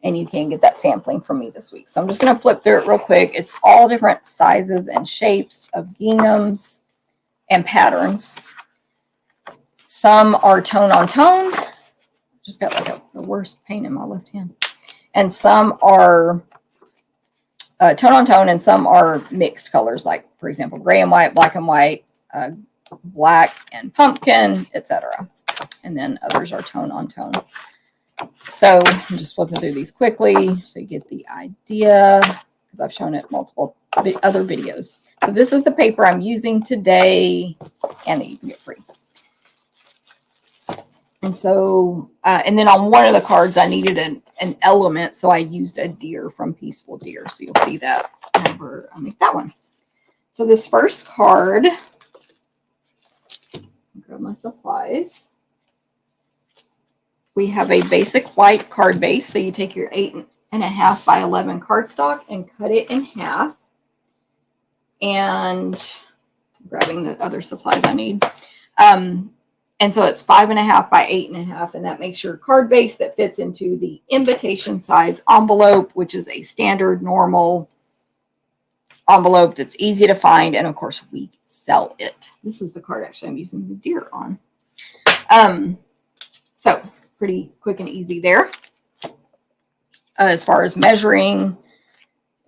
And you can get that sampling from me this week. So I'm just going to flip through it real quick. It's all different sizes and shapes of ginghams and patterns. Some are tone on tone. Just got like the worst pain in my left hand. And some are tone on tone, and some are mixed colors, like, for example, gray and white, black and white, black and pumpkin, etc. And then others are tone on tone. So I'm just flipping through these quickly so you get the idea, because I've shown it multiple other videos. So this is the paper I'm using today, and that you can get free. And so, and then on one of the cards, I needed an element, so I used a deer from Peaceful Deer. So you'll see that whenever I make that one. So this first card, grab my supplies. We have a basic white card base. So you take your 8.5 by 11 cardstock and cut it in half. And I'm grabbing the other supplies I need. And so it's 5.5 by 8.5, and that makes your card base that fits into the invitation size envelope, which is a standard normal envelope that's easy to find. And of course, we sell it. This is the card actually I'm using the deer on. So pretty quick and easy there. As far as measuring,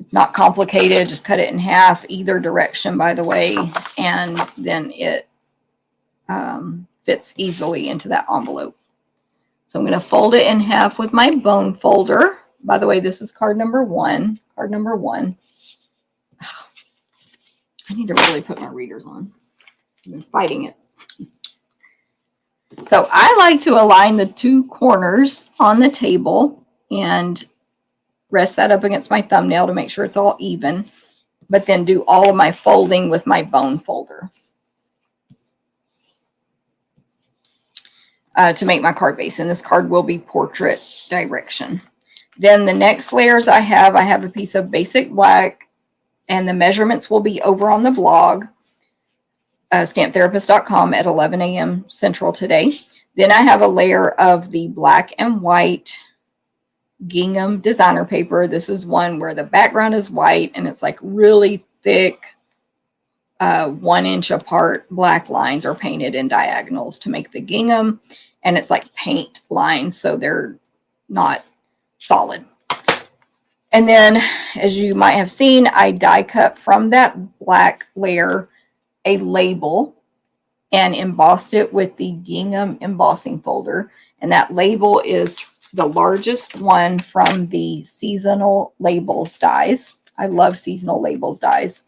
it's not complicated. Just cut it in half either direction, by the way, and then it fits easily into that envelope. So I'm going to fold it in half with my bone folder. By the way, this is card number 1. Card number 1. I need to really put my readers on. I've been fighting it. So I like to align the two corners on the table and rest that up against my thumbnail to make sure it's all even, but then do all of my folding with my bone folder to make my card base. And this card will be portrait direction. Then the next layers I have a piece of basic black, and the measurements will be over on the blog, stamptherapist.com at 11 a.m. Central today. Then I have a layer of the black and white gingham designer paper. This is one where the background is white and it's like really thick, 1 inch apart black lines are painted in diagonals to make the gingham. And it's like paint lines, so they're not solid. And then, as you might have seen, I die cut from that black layer a label and embossed it with the gingham embossing folder. And that label is the largest one from the seasonal labels dies. I love seasonal labels dies,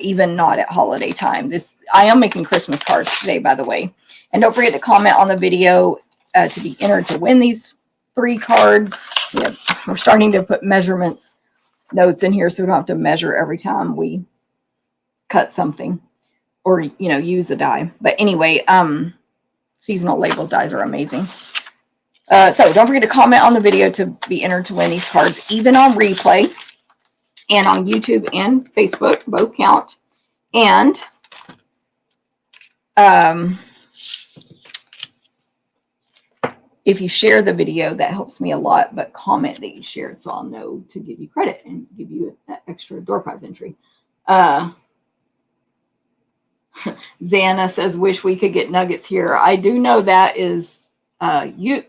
even not at holiday time. I am making Christmas cards today, by the way. And don't forget to comment on the video to be entered to win these 3 cards. We're starting to put measurements notes in here so we don't have to measure every time we cut something or, use a die. But anyway, seasonal labels dies are amazing. So don't forget to comment on the video to be entered to win these cards, even on replay and on YouTube and Facebook, both count. And if you share the video, that helps me a lot, but comment that you shared so I'll know to give you credit and give you that extra door prize entry. Xana says, wish we could get nuggets here. I do know that is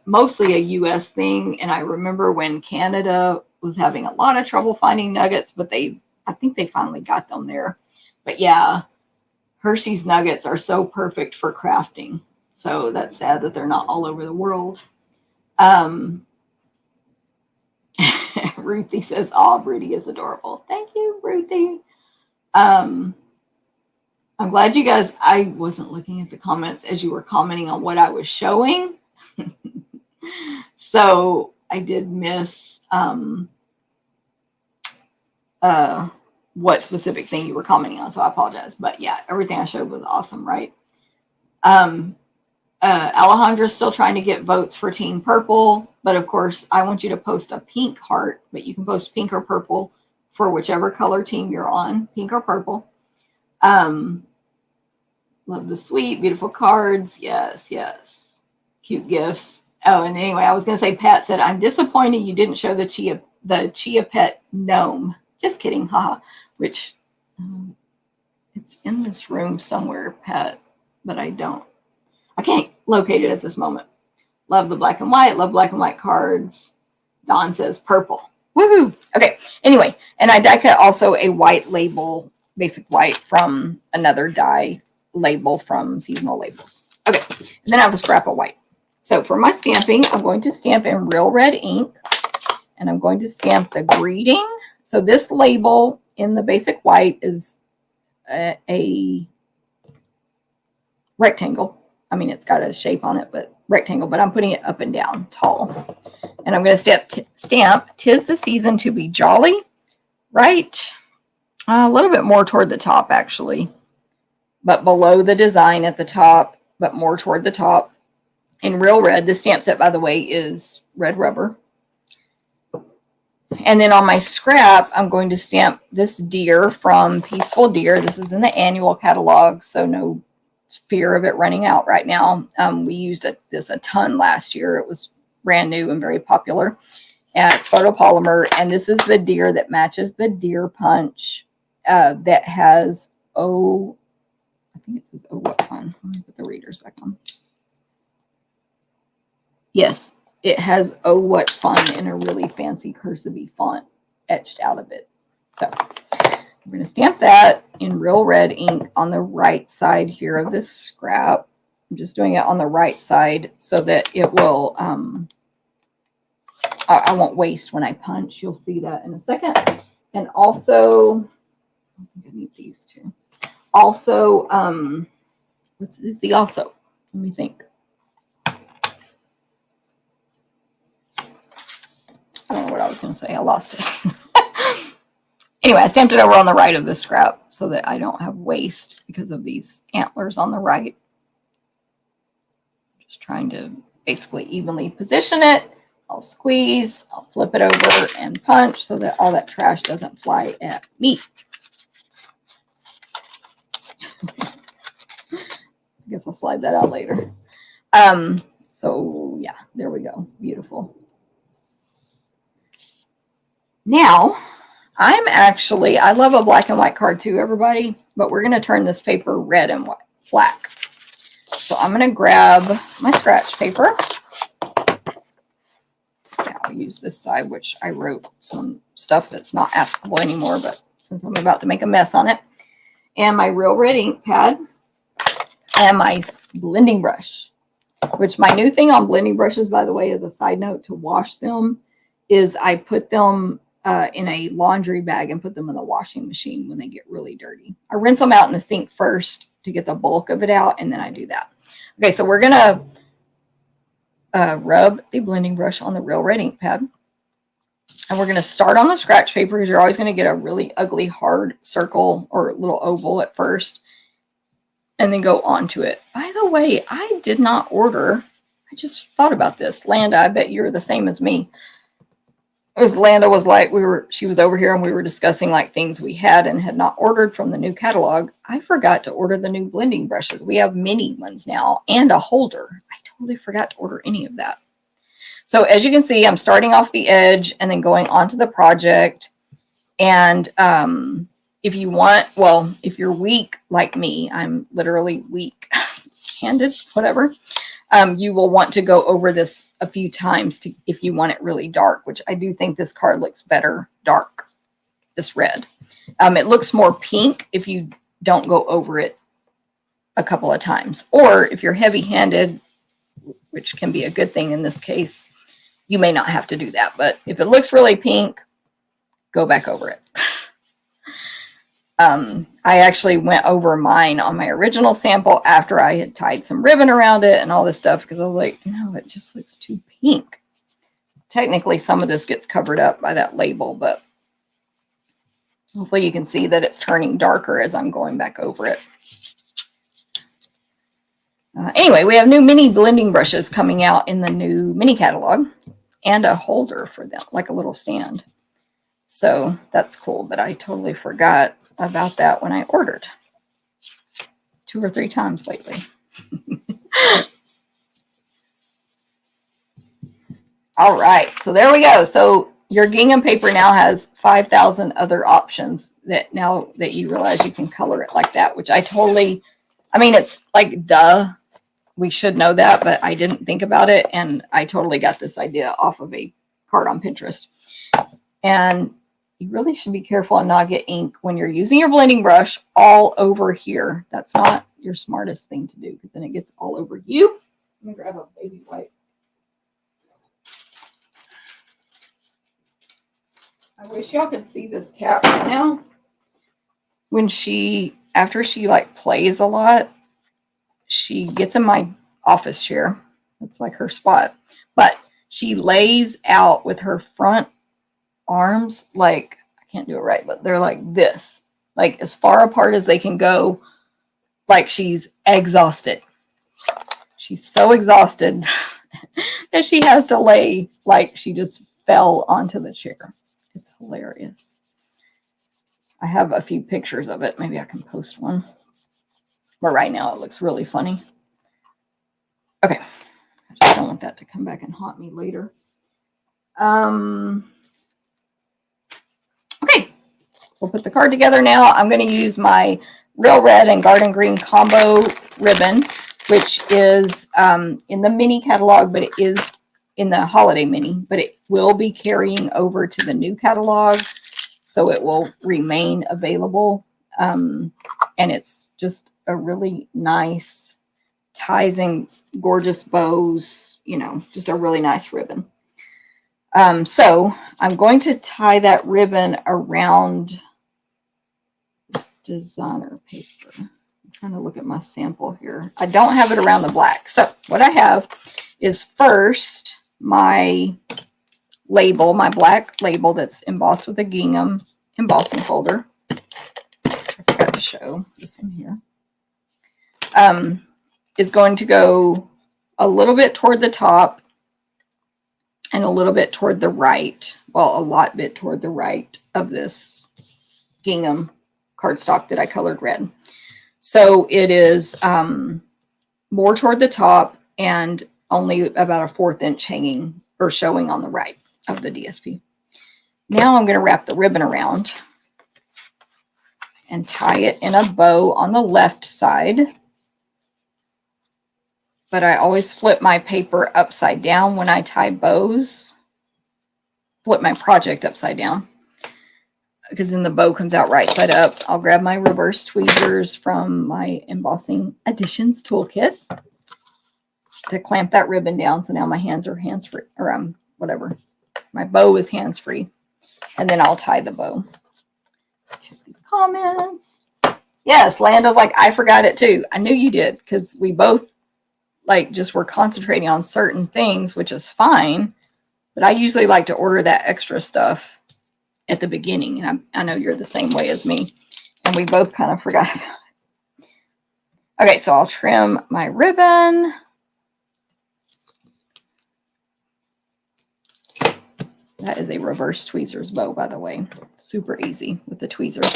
mostly a U.S. thing, and I remember when Canada was having a lot of trouble finding nuggets, but they I think they finally got them there. But yeah, Hershey's Nuggets are so perfect for crafting. So that's sad that they're not all over the world. Ruthie says, "Oh, Britty is adorable." Thank you, Ruthie. I'm glad you guys, I wasn't looking at the comments as you were commenting on what I was showing. So I did miss what specific thing you were commenting on. So I apologize. But yeah, everything I showed was awesome, right? Alejandra's still trying to get votes for Team Purple. But of course, I want you to post a pink heart. But you can post pink or purple for whichever color team you're on, pink or purple. Love the sweet, beautiful cards. Yes, yes. Cute gifts. Oh, and anyway, I was going to say, Pat said, "I'm disappointed you didn't show the Chia Pet gnome." Just kidding, haha. Which, it's in this room somewhere, Pat, but I can't locate it at this moment. Love the black and white. Love black and white cards. Dawn says purple. Woohoo! Okay, anyway, and I die cut also a white label, basic white, from another die label from Seasonal Labels. Okay, and then I have a scrap of white. So for my stamping, I'm going to stamp in Real Red ink, and I'm going to stamp the greeting. So this label in the basic white is a rectangle. I mean, it's got a shape on it, but rectangle, but I'm putting it up and down tall. And I'm going to stamp "'Tis the season to be jolly," right? A little bit more toward the top, actually, but below the design at the top, but more toward the top. In Real Red, this stamp set, by the way, is red rubber. And then on my scrap, I'm going to stamp this deer from Peaceful Deer. This is in the annual catalog, so no fear of it running out right now. We used this a ton last year. It was brand new and very popular. It's photopolymer, and this is the deer that matches the deer punch that has, I think it says, "Oh, what fun." Let me put the readers back on. Yes, it has "Oh, what fun" in a really fancy cursive font etched out of it. So I'm going to stamp that in Real Red ink on the right side here of this scrap. I'm just doing it on the right side so that it will, I won't waste when I punch. You'll see that in a second. And also, I think I need these two. Also, what's the also? Let me think. I don't know what I was going to say. I lost it. Anyway, I stamped it over on the right of this scrap so that I don't have waste because of these antlers on the right. Just trying to basically evenly position it. I'll squeeze, I'll flip it over and punch so that all that trash doesn't fly at me. I guess I'll slide that out later. So yeah, there we go. Beautiful. Now, I love a black and white card too, everybody, but we're going to turn this paper red and white, black. So I'm going to grab my scratch paper. I'll use this side, which I wrote some stuff that's not applicable anymore, but since I'm about to make a mess on it, and my Real Red ink pad, and my blending brush, which my new thing on blending brushes, by the way, as a side note to wash them, is I put them in a laundry bag and put them in the washing machine when they get really dirty. I rinse them out in the sink first to get the bulk of it out, and then I do that. Okay, so we're going to rub the blending brush on the Real Red ink pad. And we're going to start on the scratch paper because you're always going to get a really ugly hard circle or little oval at first. And then go onto it. By the way, I did not order. I just thought about this. Landa, I bet you're the same as me. Because Landa was like, she was over here and we were discussing like things we had and had not ordered from the new catalog. I forgot to order the new blending brushes. We have mini ones now and a holder. I totally forgot to order any of that. So as you can see, I'm starting off the edge and then going onto the project. And if you want, well, if you're weak like me, I'm literally weak-handed, whatever. You will want to go over this a few times if you want it really dark, which I do think this card looks better dark, this red. It looks more pink if you don't go over it a couple of times. Or if you're heavy-handed, which can be a good thing in this case, you may not have to do that. But if it looks really pink, go back over it. I actually went over mine on my original sample after I had tied some ribbon around it and all this stuff, because I was like, no, it just looks too pink. Technically, some of this gets covered up by that label, but hopefully you can see that it's turning darker as I'm going back over it. Anyway, we have new mini blending brushes coming out in the new mini catalog, and a holder for them, like a little stand. So that's cool, but I totally forgot about that when I ordered 2 or 3 times lately. All right, so there we go. So your gingham paper now has 5,000 other options that now that you realize you can color it like that, which I mean, it's like, duh, we should know that, but I didn't think about it. And I totally got this idea off of a card on Pinterest. And you really should be careful and not get ink when you're using your blending brush all over here. That's not your smartest thing to do, because then it gets all over you. Let me grab a baby wipe. I wish y'all could see this cat right now. When after she like plays a lot, she gets in my office chair. It's like her spot. But she lays out with her front arms, like, I can't do it right, but they're like this, like as far apart as they can go, like she's exhausted. She's so exhausted that she has to lay like she just fell onto the chair. It's hilarious. I have a few pictures of it. Maybe I can post one. But right now it looks really funny. Okay. I just don't want that to come back and haunt me later. Okay. We'll put the card together now. I'm going to use my Real Red and Garden Green combo ribbon, which is in the mini catalog, but it is in the holiday mini, but it will be carrying over to the new catalog, so it will remain available. And it's just a really nice, ties in gorgeous bows, you know, just a really nice ribbon. So I'm going to tie that ribbon around this designer paper. I'm trying to look at my sample here. I don't have it around the black. So what I have is first my label, my black label that's embossed with a gingham embossing folder. I forgot to show this one here. Is going to go a little bit toward the top and a little bit toward the right. Well, a lot bit toward the right of this gingham cardstock that I colored red. So it is more toward the top and only about a 1/4 inch hanging or showing on the right of the DSP. Now I'm going to wrap the ribbon around and tie it in a bow on the left side. But I always flip my paper upside down when I tie bows. Flip my project upside down, because then the bow comes out right side up. I'll grab my reverse tweezers from my Embossing Additions toolkit to clamp that ribbon down. So now my hands are hands-free, or whatever. My bow is hands-free. And then I'll tie the bow. Check these comments. Yes, Landa's like, I forgot it too. I knew you did, because we both like just were concentrating on certain things, which is fine. But I usually like to order that extra stuff at the beginning. And I know you're the same way as me. And we both kind of forgot about it. Okay, so I'll trim my ribbon. That is a reverse tweezers bow, by the way. Super easy with the tweezers.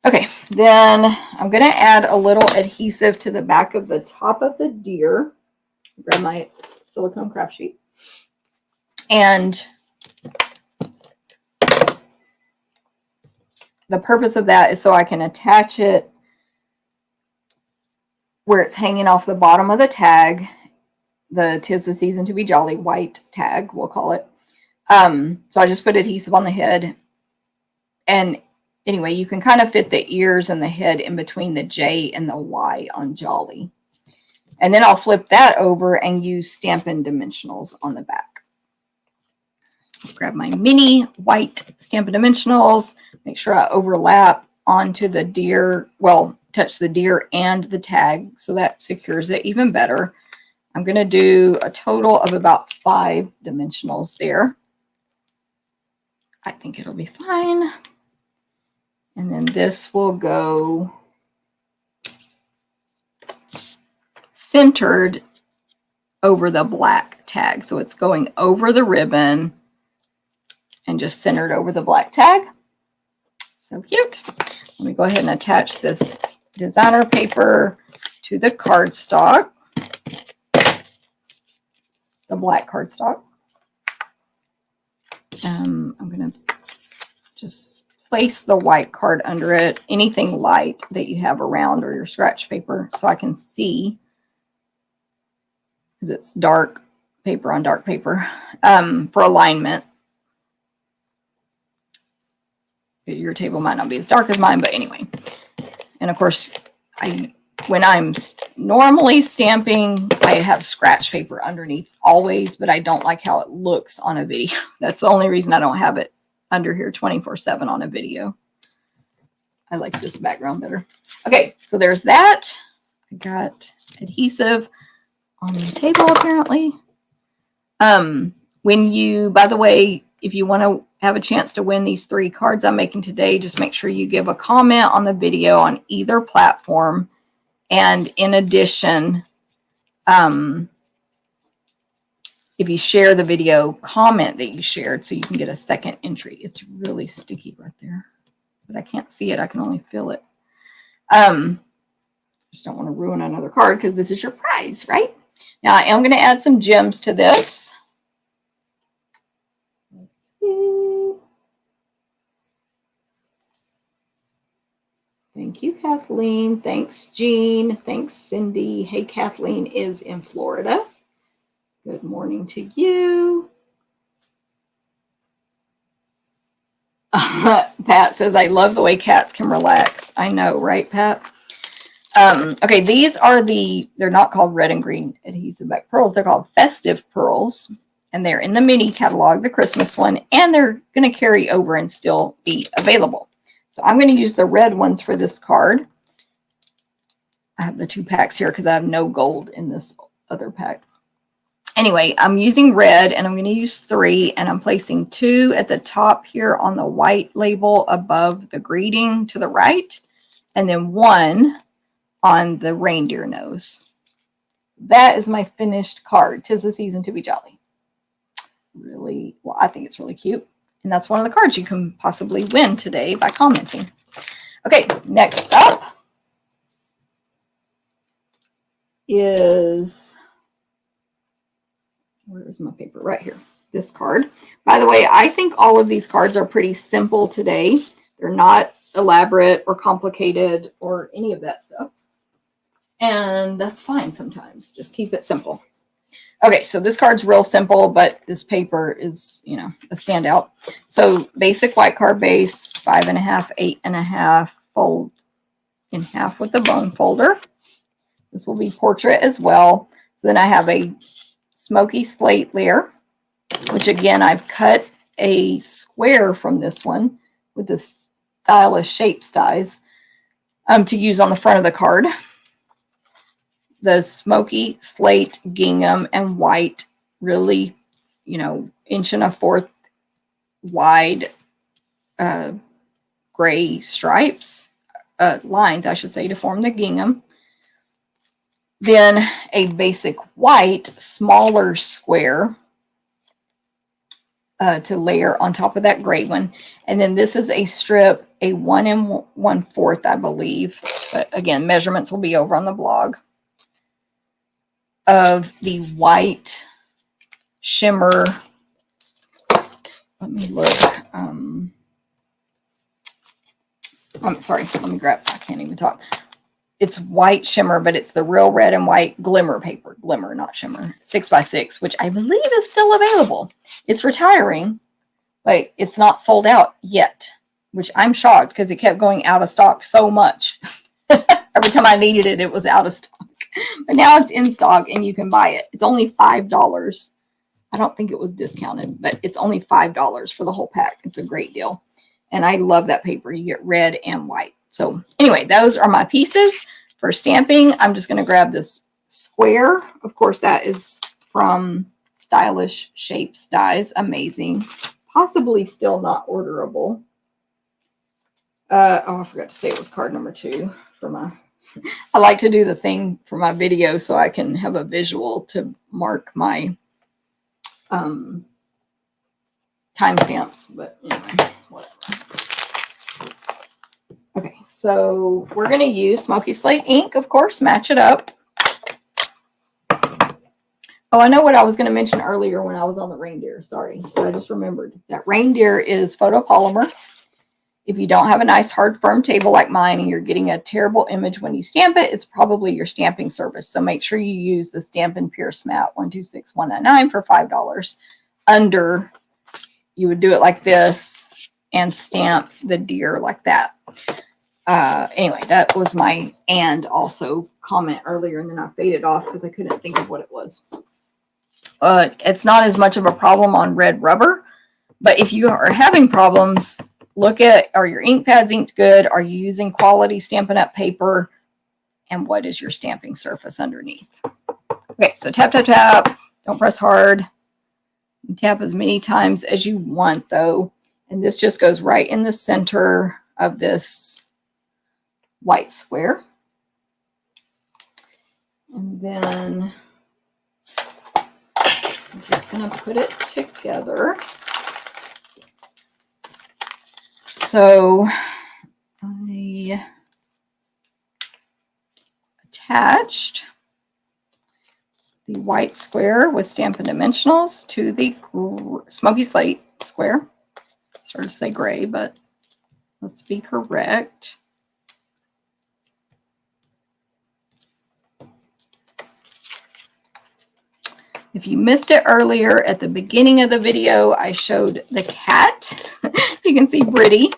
Okay, then I'm going to add a little adhesive to the back of the top of the deer. Grab my silicone craft sheet. And the purpose of that is so I can attach it where it's hanging off the bottom of the tag, the 'Tis the Season to be Jolly white tag, we'll call it. So I just put adhesive on the head. And anyway, you can kind of fit the ears and the head in between the J and the Y on Jolly. And then I'll flip that over and use Stampin' Dimensionals on the back. Grab my mini white Stampin' Dimensionals, make sure I overlap onto the deer, well, touch the deer and the tag, so that secures it even better. I'm going to do a total of about 5 dimensionals there. I think it'll be fine. And then this will go centered over the black tag. So it's going over the ribbon and just centered over the black tag. So cute. Let me go ahead and attach this designer paper to the cardstock, the black cardstock. I'm going to just place the white card under it, anything light that you have around or your scratch paper, so I can see, because it's dark paper on dark paper, for alignment. Your table might not be as dark as mine, but anyway. And of course, when I'm normally stamping, I have scratch paper underneath always, but I don't like how it looks on a video. That's the only reason I don't have it under here 24/7 on a video. I like this background better. Okay, so there's that. I got adhesive on the table apparently. When you, by the way, if you want to have a chance to win these 3 cards I'm making today, just make sure you give a comment on the video on either platform. And in addition, if you share the video, comment that you shared so you can get a second entry. It's really sticky right there, but I can't see it. I can only feel it. Just don't want to ruin another card because this is your prize, right? Now I am going to add some gems to this. Let's see. Thank you, Kathleen. Thanks, Jean. Thanks, Cindy. Hey, Kathleen is in Florida. Good morning to you. Pat says, I love the way cats can relax. I know, right, Pat? Okay, these are they're not called red and green adhesive back pearls. They're called Festive Pearls. And they're in the mini catalog, the Christmas one. And they're going to carry over and still be available. So I'm going to use the red ones for this card. I have the 2 packs here because I have no gold in this other pack. Anyway, I'm using red and I'm going to use 3, and I'm placing 2 at the top here on the white label above the greeting to the right, and then 1 on the reindeer nose. That is my finished card. 'Tis the season to be jolly. Really, well, I think it's really cute. And that's one of the cards you can possibly win today by commenting. Okay, next up is, where is my paper? Right here. This card. By the way, I think all of these cards are pretty simple today. They're not elaborate or complicated or any of that stuff. And that's fine sometimes. Just keep it simple. Okay, so this card's real simple, but this paper is, you know, a standout. So basic white card base, 5.5, 8.5, fold in half with the bone folder. This will be portrait as well. So then I have a smoky slate layer, which again, I've cut a square from this one with this stylish shape size to use on the front of the card. The smoky slate gingham and white, really, you know, 1.25 inch wide gray stripes, lines, I should say, to form the gingham. Then a basic white, smaller square to layer on top of that gray one. And then this is a strip, a 1 1/4, I believe. But again, measurements will be over on the blog, of the white shimmer. Let me look. I'm sorry, let me grab, I can't even talk. it's white shimmer, but it's the real red and white glimmer paper. Glimmer, not shimmer. 6x6, which I believe is still available. It's retiring, but it's not sold out yet, which I'm shocked because it kept going out of stock so much. Every time I needed it, it was out of stock. But now it's in stock and you can buy it. It's only $5. I don't think it was discounted, but it's only $5 for the whole pack. It's a great deal. And I love that paper. You get red and white. So anyway, those are my pieces for stamping. I'm just going to grab this square. Of course, that is from Stylish Shapes Dies. Amazing. Possibly still not orderable. Oh, I forgot to say it was card number 2 for my... I like to do the thing for my video so I can have a visual to mark my timestamps. But anyway, whatever. Okay, so we're going to use Smoky Slate ink, of course, match it up. Oh, I know what I was going to mention earlier when I was on the reindeer. Sorry, I just remembered. That reindeer is photopolymer. If you don't have a nice, hard, firm table like mine and you're getting a terrible image when you stamp it, it's probably your stamping service. So make sure you use the Stampin' Pierce Matte 126199 for $5. Under, you would do it like this and stamp the deer like that. Anyway, that was my and also comment earlier, and then I faded off because I couldn't think of what it was. It's not as much of a problem on red rubber, but if you are having problems, look at, are your ink pads inked good? Are you using quality Stampin' Up paper? And what is your stamping surface underneath? Okay, so tap, tap, tap. Don't press hard. You tap as many times as you want, though. And this just goes right in the center of this white square. And then I'm just going to put it together. So I attached the white square with Stampin' Dimensionals to the Smoky Slate square. Sort of say gray, but let's be correct. If you missed it earlier at the beginning of the video, I showed the cat. You can see Britty.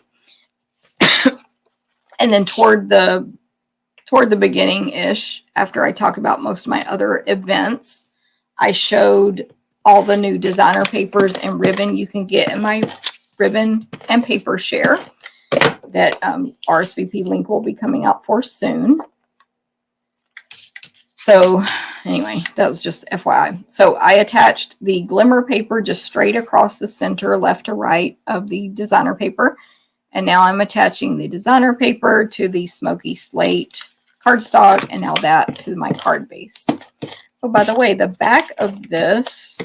And then toward the beginning-ish, after I talk about most of my other events, I showed all the new designer papers and ribbon you can get in my ribbon and paper share that RSVP link will be coming out for soon. So anyway, that was just FYI. So I attached the glimmer paper just straight across the center, left to right of the designer paper. And now I'm attaching the designer paper to the Smoky Slate cardstock, and now that to my card base. Oh, by the way, the back of this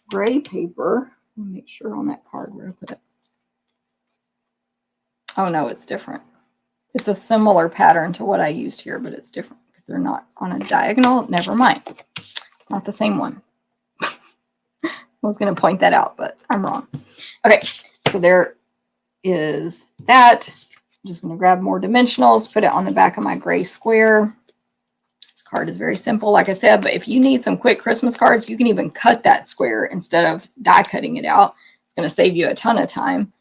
gray paper, let me make sure on that card where I put it. Oh no, it's different. It's a similar pattern to what I used here, but it's different because they're not on a diagonal. Never mind. It's not the same one. I was going to point that out, but I'm wrong. Okay, so there is that. I'm just going to grab more dimensionals, put it on the back of my gray square. This card is very simple, like I said, but if you need some quick Christmas cards, you can even cut that square instead of die cutting it out. It's going to save you a ton of time.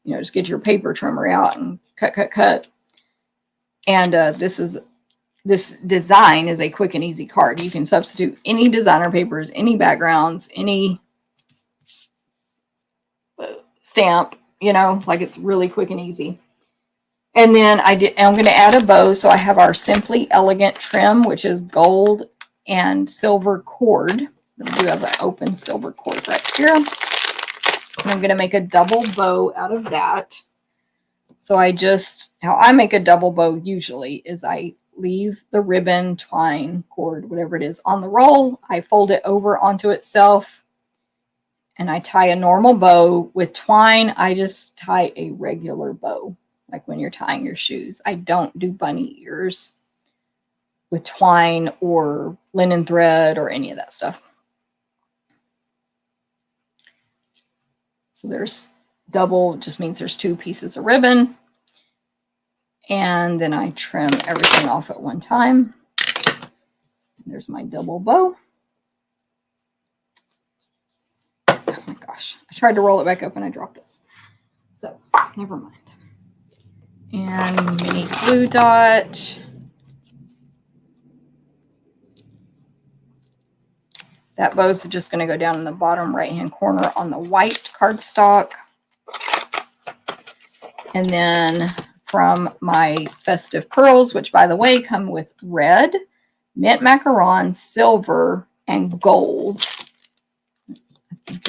You know, just get your paper trimmer out and cut, cut, cut. And this design is a quick and easy card. You can substitute any designer papers, any backgrounds, any stamp, you know, like it's really quick and easy. And then I'm going to add a bow. So I have our Simply Elegant trim, which is gold and silver cord. We do have an open silver cord right here. And I'm going to make a double bow out of that. So how I make a double bow usually is I leave the ribbon, twine, cord, whatever it is on the roll. I fold it over onto itself and I tie a normal bow. With twine, I just tie a regular bow, like when you're tying your shoes. I don't do bunny ears with twine or linen thread or any of that stuff. So there's double, just means there's two pieces of ribbon. And then I trim everything off at one time. There's my double bow. Oh my gosh. I tried to roll it back up and I dropped it. So, never mind. And mini glue dot. That bow's just going to go down in the bottom right-hand corner on the white cardstock. And then from my festive pearls, which by the way come with red, mint macaron, silver, and gold. I'm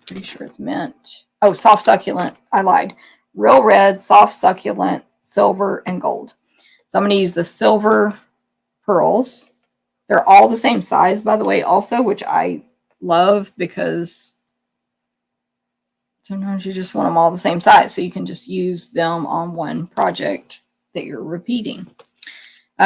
pretty sure it's mint. Oh, soft succulent. I lied. Real red, soft succulent, silver, and gold. So I'm going to use the silver pearls. They're all the same size, by the way, also, which I love because sometimes you just want them all the same size. So you can just use them on one project that you're repeating.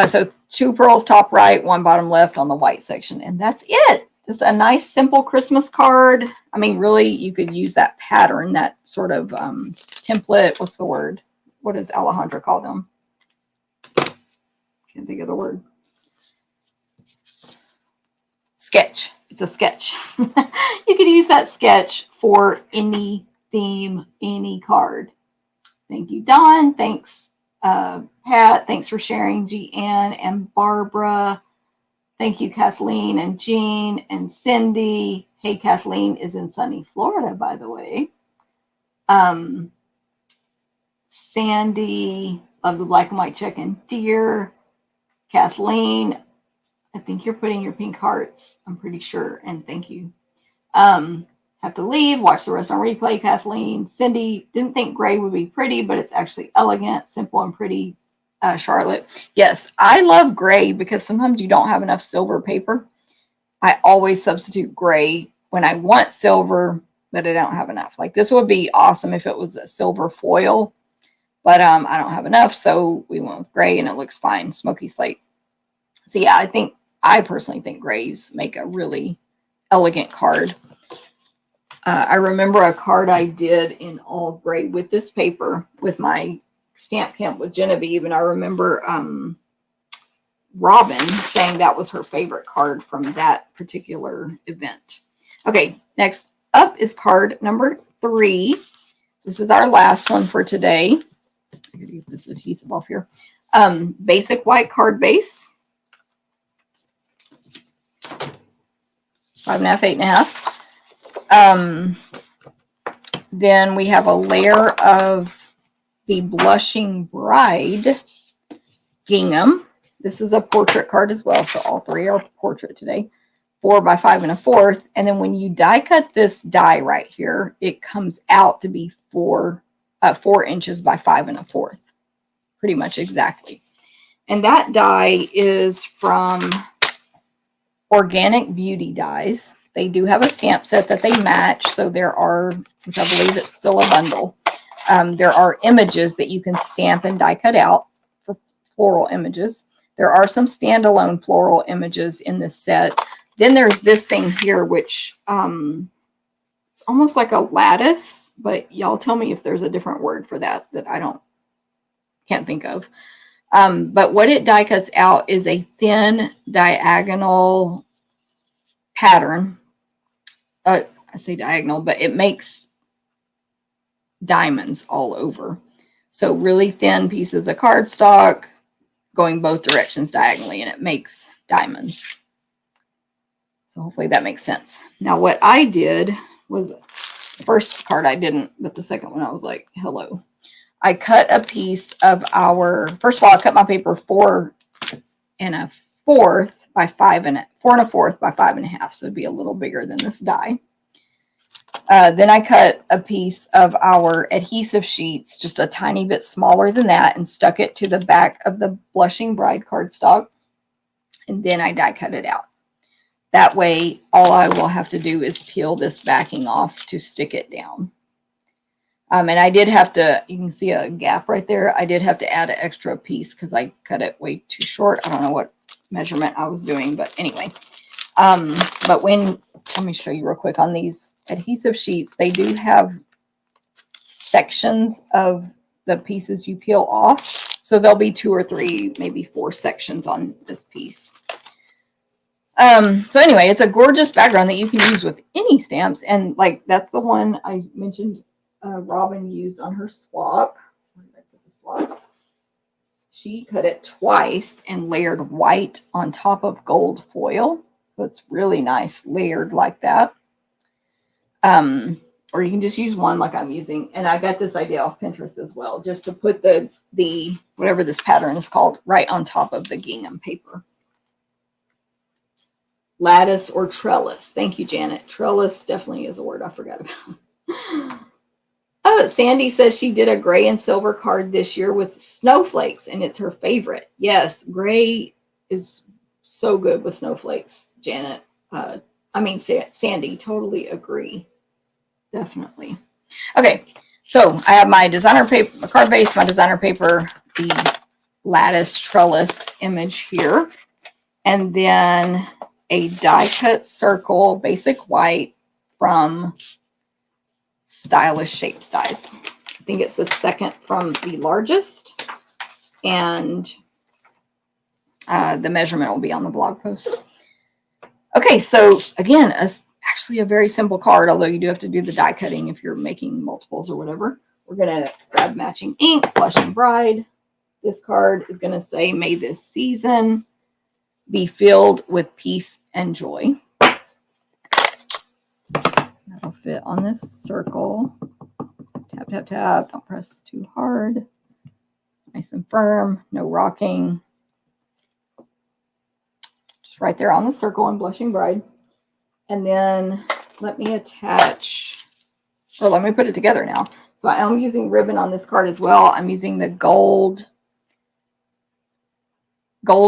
So 2 pearls top right, 1 bottom left on the white section. And that's it. Just a nice, simple Christmas card. I mean, really, you could use that pattern, that sort of template. What's the word? What does Alejandra call them? Can't think of the word. Sketch. It's a sketch. You could use that sketch for any theme, any card. Thank you, Dawn. Thanks, Pat. Thanks for sharing, GN and Barbara. Thank you, Kathleen and Jean and Cindy. Hey, Kathleen is in sunny Florida, by the way. Sandy, love the black and white check and deer. Kathleen, I think you're putting your pink hearts. I'm pretty sure. And thank you. Have to leave. Watch the rest on replay, Kathleen. Cindy, didn't think gray would be pretty, but it's actually elegant, simple, and pretty. Charlotte. Yes, I love gray because sometimes you don't have enough silver paper. I always substitute gray when I want silver, but I don't have enough. Like this would be awesome if it was a silver foil, but I don't have enough. So we went with gray and it looks fine. Smoky slate. So yeah, I personally think grays make a really elegant card. I remember a card I did in all gray with this paper with my Stamp Camp with Genevieve, and I remember Robin saying that was her favorite card from that particular event. Okay, next up is card number 3. This is our last one for today. I gotta get this adhesive off here. Basic white card base. 5.5, 8.5. Then we have a layer of the Blushing Bride gingham. This is a portrait card as well, so all 3 are portrait today. 4 by 5 1/4. And then when you die cut this die right here, it comes out to be 4 inches by 5 1/4. Pretty much exactly. And that die is from Organic Beauty Dies. They do have a stamp set that they match, so there are, which I believe it's still a bundle. There are images that you can stamp and die cut out for floral images. There are some standalone floral images in this set. Then there's this thing here, which it's almost like a lattice, but y'all tell me if there's a different word for that I can't think of. But what it die cuts out is a thin diagonal pattern. I say diagonal, but it makes diamonds all over. So really thin pieces of cardstock going both directions diagonally, and it makes diamonds. So hopefully that makes sense. Now what I did was, the first card I didn't, but the second one I was like, hello. I cut a piece of our, first of all, I cut my paper 4 1/4 by 5 4 1/4 by 5 1/2. So it'd be a little bigger than this die. Then I cut a piece of our adhesive sheets, just a tiny bit smaller than that, and stuck it to the back of the Blushing Bride cardstock. And then I die cut it out. That way, all I will have to do is peel this backing off to stick it down. And I did have to, you can see a gap right there. I did have to add an extra piece because I cut it way too short. I don't know what measurement I was doing, but anyway. But let me show you real quick on these adhesive sheets. They do have sections of the pieces you peel off. So there'll be 2 or 3, maybe 4 sections on this piece. So anyway, it's a gorgeous background that you can use with any stamps. And like, that's the one I mentioned Robin used on her swap. Where did I put the swaps? She cut it twice and layered white on top of gold foil. So it's really nice layered like that. Or you can just use one like I'm using. And I got this idea off Pinterest as well, just to put the whatever this pattern is called right on top of the gingham paper. Lattice or trellis. Thank you, Janet. Trellis definitely is a word I forgot about. Oh, Sandy says she did a gray and silver card this year with snowflakes, and it's her favorite. Yes, gray is so good with snowflakes, Janet. Sandy, totally agree. Definitely. Okay, so I have my designer paper, my card base, my designer paper, the lattice trellis image here, and then a die cut circle, basic white from Stylish Shapes Dies. I think it's the second from the largest, and the measurement will be on the blog post. Okay, so again, actually a very simple card, although you do have to do the die cutting if you're making multiples or whatever. We're going to grab matching ink, Blushing Bride. This card is going to say, may this season be filled with peace and joy. That'll fit on this circle. Tap, tap, tap. Don't press too hard. Nice and firm. No rocking. Just right there on the circle in Blushing Bride. And then let me attach, or let me put it together now. So I am using ribbon on this card as well. I'm using the gold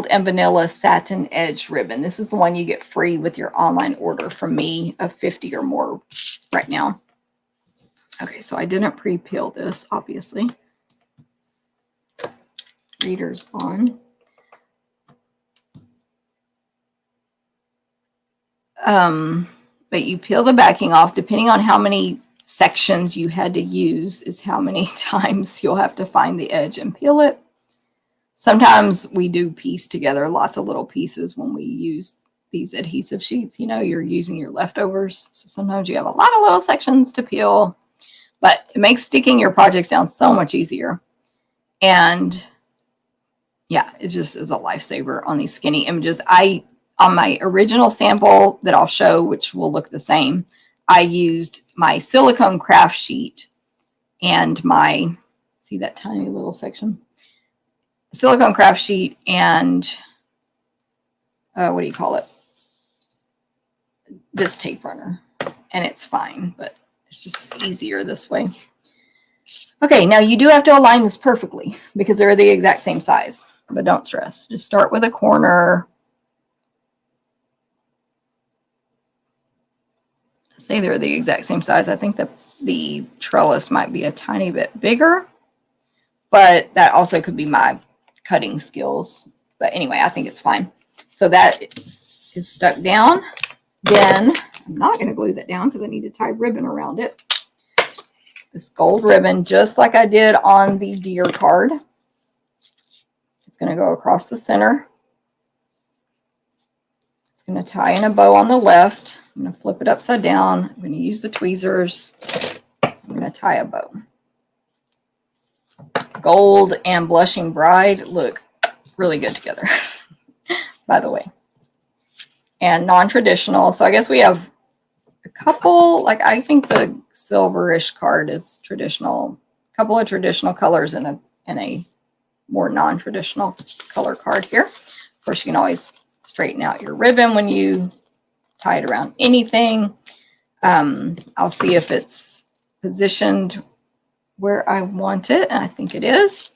and vanilla satin edge ribbon. This is the one you get free with your online order from me of 50 or more right now. Okay, so I didn't pre-peel this, obviously. Reader's on. But you peel the backing off. Depending on how many sections you had to use is how many times you'll have to find the edge and peel it. Sometimes we do piece together lots of little pieces when we use these adhesive sheets. You know, you're using your leftovers. So sometimes you have a lot of little sections to peel, but it makes sticking your projects down so much easier. And yeah, it just is a lifesaver on these skinny images. On my original sample that I'll show, which will look the same, I used my silicone craft sheet and my, see that tiny little section? Silicone craft sheet and, what do you call it? This tape runner. And it's fine, but it's just easier this way. Okay, now you do have to align this perfectly because they're the exact same size, but don't stress. Just start with a corner. Say they're the exact same size. I think the trellis might be a tiny bit bigger, but that also could be my cutting skills. But anyway, I think it's fine. So that is stuck down. Then I'm not going to glue that down because I need to tie ribbon around it. This gold ribbon, just like I did on the deer card. It's going to go across the center. It's going to tie in a bow on the left. I'm going to flip it upside down. I'm going to use the tweezers. I'm going to tie a bow. Gold and Blushing Bride look really good together, by the way. And non-traditional. So I guess we have a couple, like I think the silverish card is traditional. A couple of traditional colors and a more non-traditional color card here. Of course, you can always straighten out your ribbon when you tie it around anything. I'll see if it's positioned where I want it, and I think it is.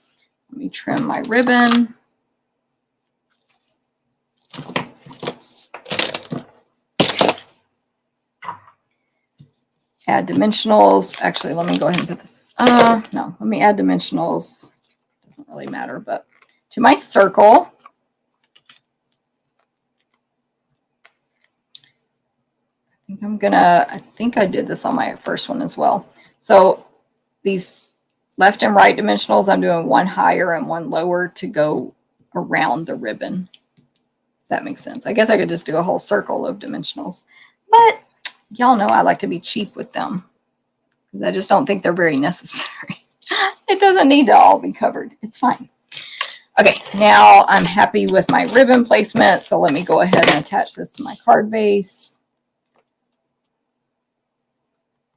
Let me trim my ribbon. Add dimensionals. Actually, let me go ahead and put this. No, let me add dimensionals. Doesn't really matter, but to my circle. I think I did this on my first one as well. So these left and right dimensionals, I'm doing one higher and one lower to go around the ribbon. If that makes sense. I guess I could just do a whole circle of dimensionals, but y'all know I like to be cheap with them because I just don't think they're very necessary. It doesn't need to all be covered. It's fine. Okay, now I'm happy with my ribbon placement, so let me go ahead and attach this to my card base.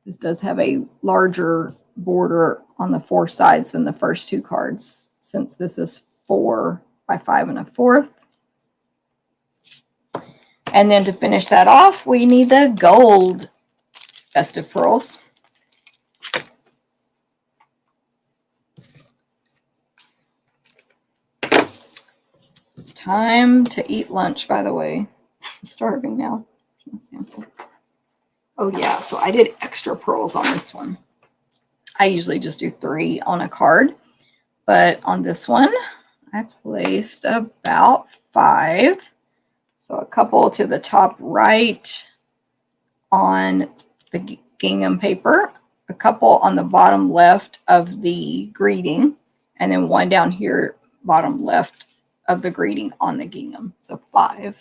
This does have a larger border on the 4 sides than the first 2 cards, since this is 4 by 5 1/4. And then to finish that off, we need the gold festive pearls. It's time to eat lunch, by the way. I'm starving now. Oh yeah, so I did extra pearls on this one. I usually just do 3 on a card, but on this one, I placed about 5. So a couple to the top right on the gingham paper, a couple on the bottom left of the greeting, and then one down here, bottom left of the greeting on the gingham. So 5.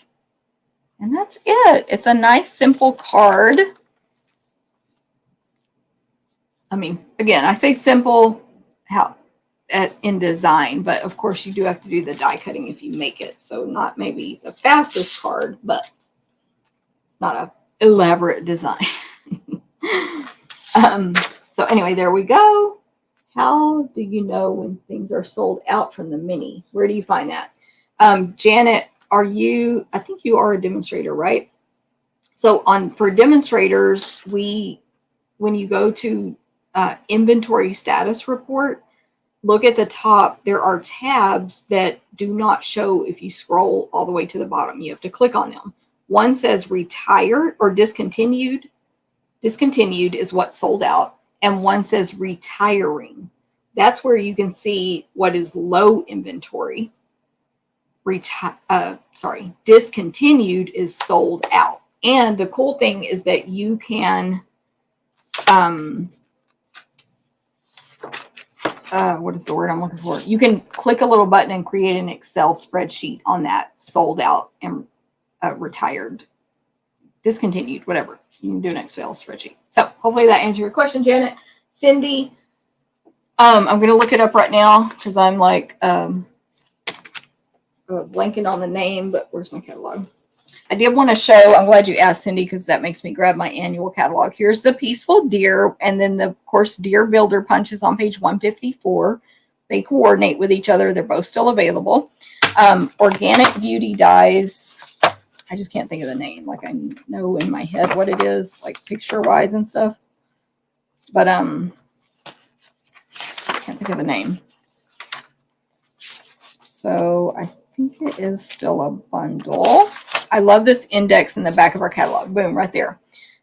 And that's it. It's a nice, simple card. I mean, again, I say simple in design, but of course you do have to do the die cutting if you make it. So not maybe the fastest card, but it's not a elaborate design. So anyway, there we go. How do you know when things are sold out from the mini? Where do you find that? Janet, I think you are a demonstrator, right? So for demonstrators, when you go to inventory status report, look at the top. There are tabs that do not show if you scroll all the way to the bottom. You have to click on them. One says retired or discontinued. Discontinued is what's sold out. And one says retiring. That's where you can see what is low inventory. Discontinued is sold out. And the cool thing is that you can what is the word I'm looking for? You can click a little button and create an Excel spreadsheet on that sold out and retired, discontinued, whatever. You can do an Excel spreadsheet. So hopefully that answers your question, Janet. Cindy, I'm going to look it up right now because I'm like blanking on the name, but where's my catalog? I did want to show, I'm glad you asked, Cindy, because that makes me grab my annual catalog. Here's the Peaceful Deer, and then, of course, Deer Builder Punch is on page 154. They coordinate with each other. They're both still available. Organic Beauty Dies. I just can't think of the name. Like, I know in my head what it is, like picture-wise and stuff. But I can't think of the name. So I think it is still a bundle. I love this index in the back of our catalog. Boom, right there.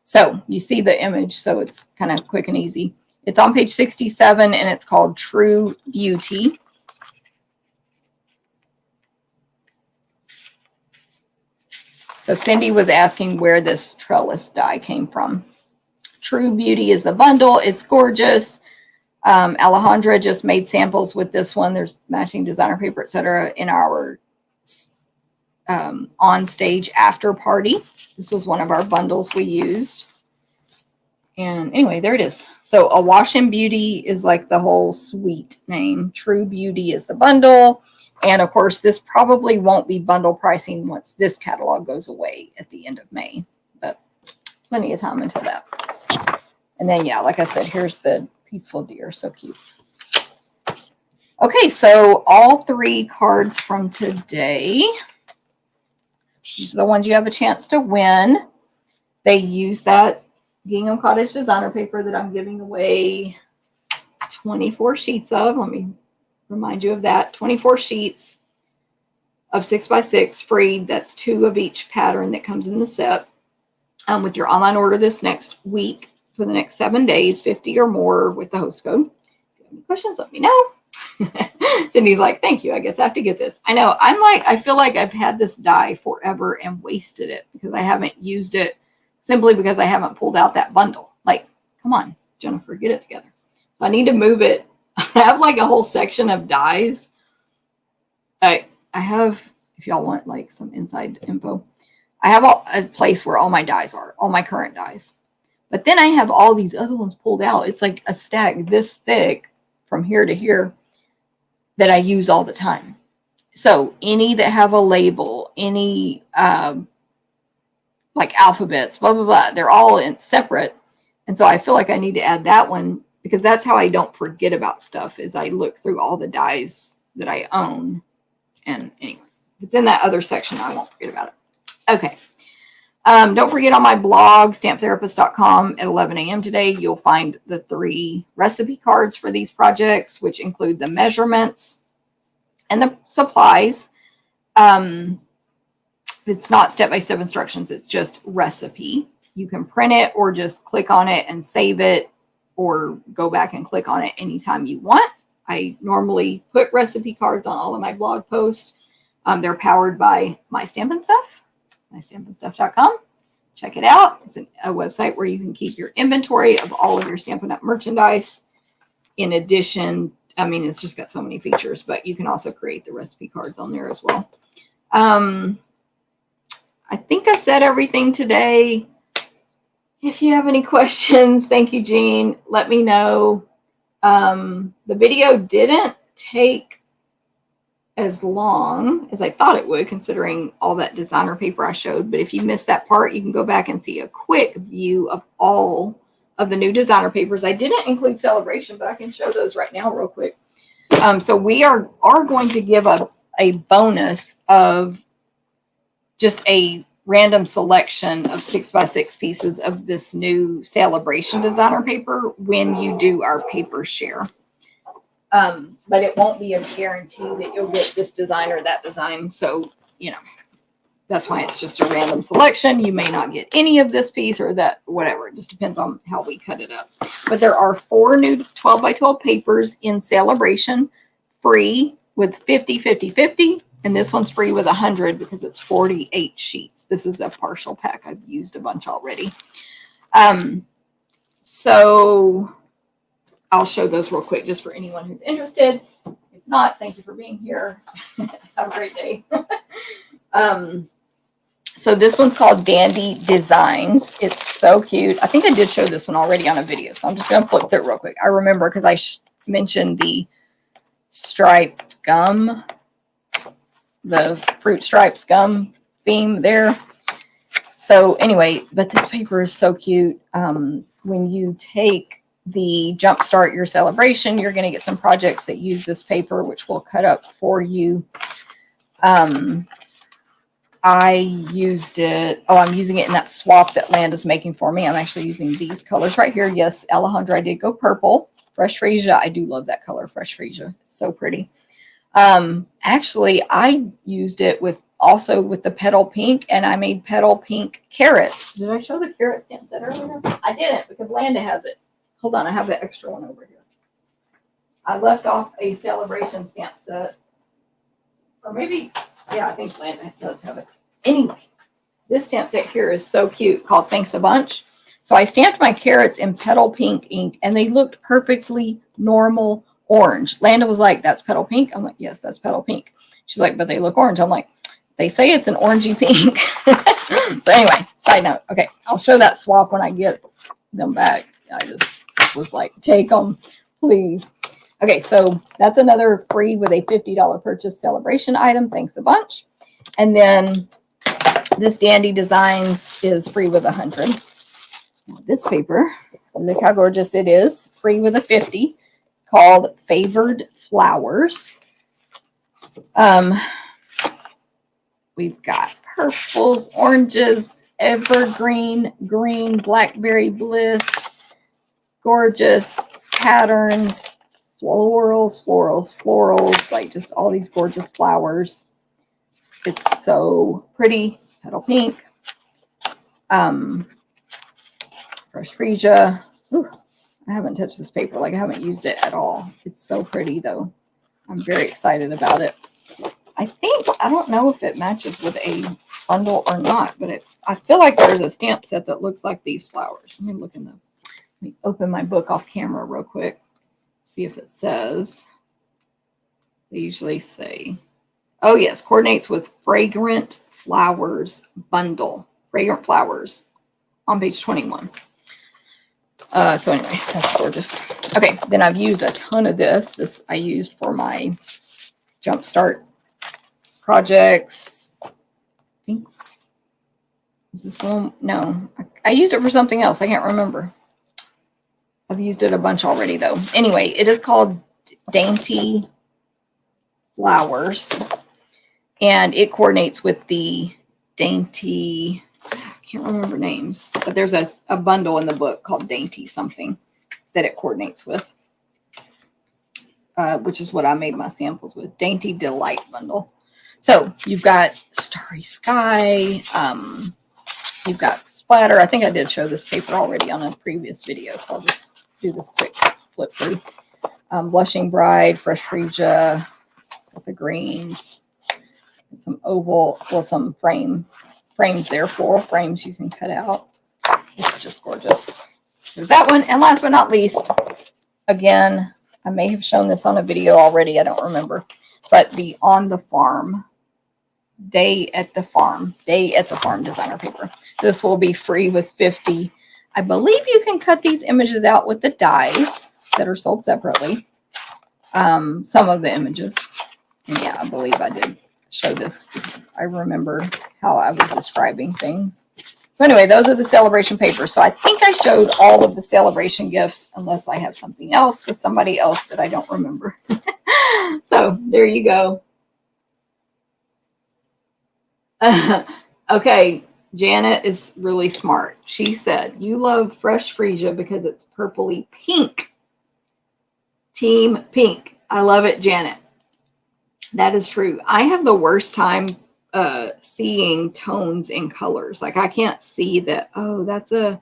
So you see the image, so it's kind of quick and easy. It's on page 67, and it's called True Beauty. So Cindy was asking where this trellis die came from. True Beauty is the bundle. It's gorgeous. Alejandra just made samples with this one. There's matching designer paper, etc. in our on stage after party. This was one of our bundles we used. And anyway, there it is. So A Wash in Beauty is like the whole suite name. True Beauty is the bundle. And of course, this probably won't be bundle pricing once this catalog goes away at the end of May, but plenty of time until that. And then, yeah, like I said, here's the Peaceful Deer. So cute. Okay, so all 3 cards from today. These are the ones you have a chance to win. They use that Gingham Cottage designer paper that I'm giving away 24 sheets of. Let me remind you of that. 24 sheets of 6x6 free. That's 2 of each pattern that comes in the set. With your online order this next week for the next 7 days, 50 or more with the host code. If you have any questions, let me know. Cindy's like, thank you. I guess I have to get this. I know. I feel like I've had this die forever and wasted it because I haven't used it simply because I haven't pulled out that bundle. Like, come on, Jennifer, get it together. So I need to move it have like a whole section of dies. I have, if y'all want like some inside info, I have a place where all my dies are, all my current dies. But then I have all these other ones pulled out. It's like a stack this thick from here to here that I use all the time. So any that have a label, any like alphabets, blah, blah, blah, they're all in separate. And so I feel like I need to add that one because that's how I don't forget about stuff is I look through all the dies that I own. And anyway, if it's in that other section, I won't forget about it. Okay. Don't forget on my blog, stamptherapist.com at 11 a.m. today, you'll find the 3 recipe cards for these projects, which include the measurements and the supplies. It's not step-by-step instructions. It's just recipe. You can print it or just click on it and save it or go back and click on it anytime you want. I normally put recipe cards on all of my blog posts. They're powered by my Stampin' Stuff, mystampinstuff.com. Check it out. It's a website where you can keep your inventory of all of your Stampin' Up! Merchandise. In addition, I mean, it's just got so many features, but you can also create the recipe cards on there as well. I think I said everything today. If you have any questions, thank you, Jean. Let me know. The video didn't take as long as I thought it would, considering all that designer paper I showed. But if you missed that part, you can go back and see a quick view of all of the new designer papers. I didn't include Celebration, but I can show those right now real quick. So we are going to give a bonus of just a random selection of 6x6 pieces of this new Celebration designer paper when you do our paper share. But it won't be a guarantee that you'll get this design or that design. So, you know, that's why it's just a random selection. You may not get any of this piece or that, whatever. It just depends on how we cut it up. But there are 4 new 12x12 papers in Celebration, free with 50, 50, 50. And this one's free with 100 because it's 48 sheets. This is a partial pack. I've used a bunch already. So I'll show those real quick just for anyone who's interested. If not, thank you for being here. Have a great day. So this one's called Dandy Designs. It's so cute. I think I did show this one already on a video, so I'm just going to flip through it real quick. I remember because I mentioned the striped gum, the fruit stripes gum theme there. So anyway, but this paper is so cute. When you take the Jumpstart Your Celebration, you're going to get some projects that use this paper, which we'll cut up for you. I used it. Oh, I'm using it in that swap that Landa's making for me. I'm actually using these colors right here. Yes, Alejandra, I did go purple. Fresh Freesia. I do love that color, Fresh Freesia. It's so pretty. Actually, I used it also with the petal pink, and I made petal pink carrots. Did I show the carrot stamp set earlier? I didn't because Landa has it. Hold on, I have the extra one over here. I left off a Celebration stamp set. Or maybe, yeah, I think Landa does have it. Anyway, this stamp set here is so cute, called Thanks a Bunch. So I stamped my carrots in petal pink ink, and they looked perfectly normal orange. Landa was like, that's petal pink? I'm like, yes, that's petal pink. She's like, but they look orange. I'm like, they say it's an orangey pink. So anyway, side note. Okay, I'll show that swap when I get them back. I just was like, take them, please. Okay, so that's another free with a $50 purchase Celebration item. Thanks a bunch. And then this Dandy Designs is free with 100. Now this paper, look how gorgeous it is. Free with a 50. It's called Favored Flowers. We've got purples, oranges, evergreen, green, blackberry bliss, gorgeous patterns, florals, like just all these gorgeous flowers. It's so pretty. Petal pink. Fresh Freesia. Ooh, I haven't touched this paper. Like I haven't used it at all. It's so pretty though. I'm very excited about it. I don't know if it matches with a bundle or not, but I feel like there's a stamp set that looks like these flowers. Let me open my book off camera real quick. see if it says. They usually say, oh yes, coordinates with Fragrant Flowers bundle. Fragrant Flowers on page 21. So anyway, that's gorgeous. Okay, then I've used a ton of this. This I used for my Jumpstart projects. I think, is this one? No, I used it for something else. I can't remember. I've used it a bunch already though. Anyway, it is called Dainty Flowers, and it coordinates with the Dainty, I can't remember names, but there's a bundle in the book called Dainty something that it coordinates with, which is what I made my samples with. Dainty Delight bundle. So you've got Starry Sky, you've got Splatter. I think I did show this paper already on a previous video, so I'll just do this quick flip through. Blushing Bride, Fresh Freesia with the greens, some oval, well, some frames there, floral frames you can cut out. It's just gorgeous. There's that one. And last but not least, again, I may have shown this on a video already. I don't remember. But the On the Farm, Day at the Farm designer paper. This will be free with 50. I believe you can cut these images out with the dies that are sold separately. Some of the images. And yeah, I believe I did show this. I remember how I was describing things. So anyway, those are the celebration papers. So I think I showed all of the celebration gifts, unless I have something else with somebody else that I don't remember. So there you go. Okay, Janet is really smart. She said, you love Fresh Freesia because it's purpley pink. Team pink. I love it, Janet. That is true. I have the worst time seeing tones in colors. Like I can't see that, oh, that's a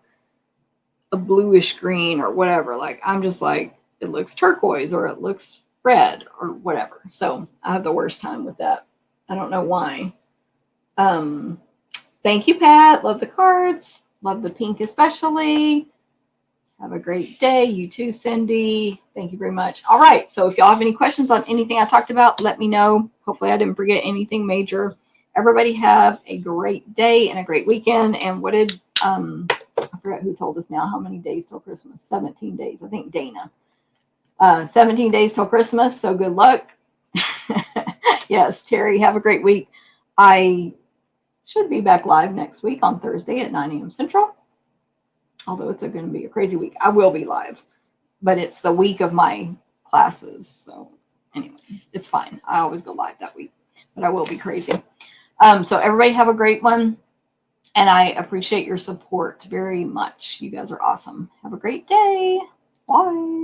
bluish green or whatever. Like I'm just like, it looks turquoise or it looks red or whatever. So I have the worst time with that. I don't know why. Thank you, Pat. Love the cards. Love the pink especially. Have a great day. You too, Cindy. Thank you very much. All right. So if y'all have any questions on anything I talked about, let me know. Hopefully I didn't forget anything major. Everybody have a great day and a great weekend. And what did, I forgot who told us now how many days till Christmas. 17 days. I think Dana. 17 days till Christmas. So good luck. Yes, Terry, have a great week. I should be back live next week on Thursday at 9 a.m. Central. Although it's going to be a crazy week. I will be live, but it's the week of my classes. So anyway, it's fine. I always go live that week, but I will be crazy. So everybody have a great one. And I appreciate your support very much. You guys are awesome. Have a great day. Bye.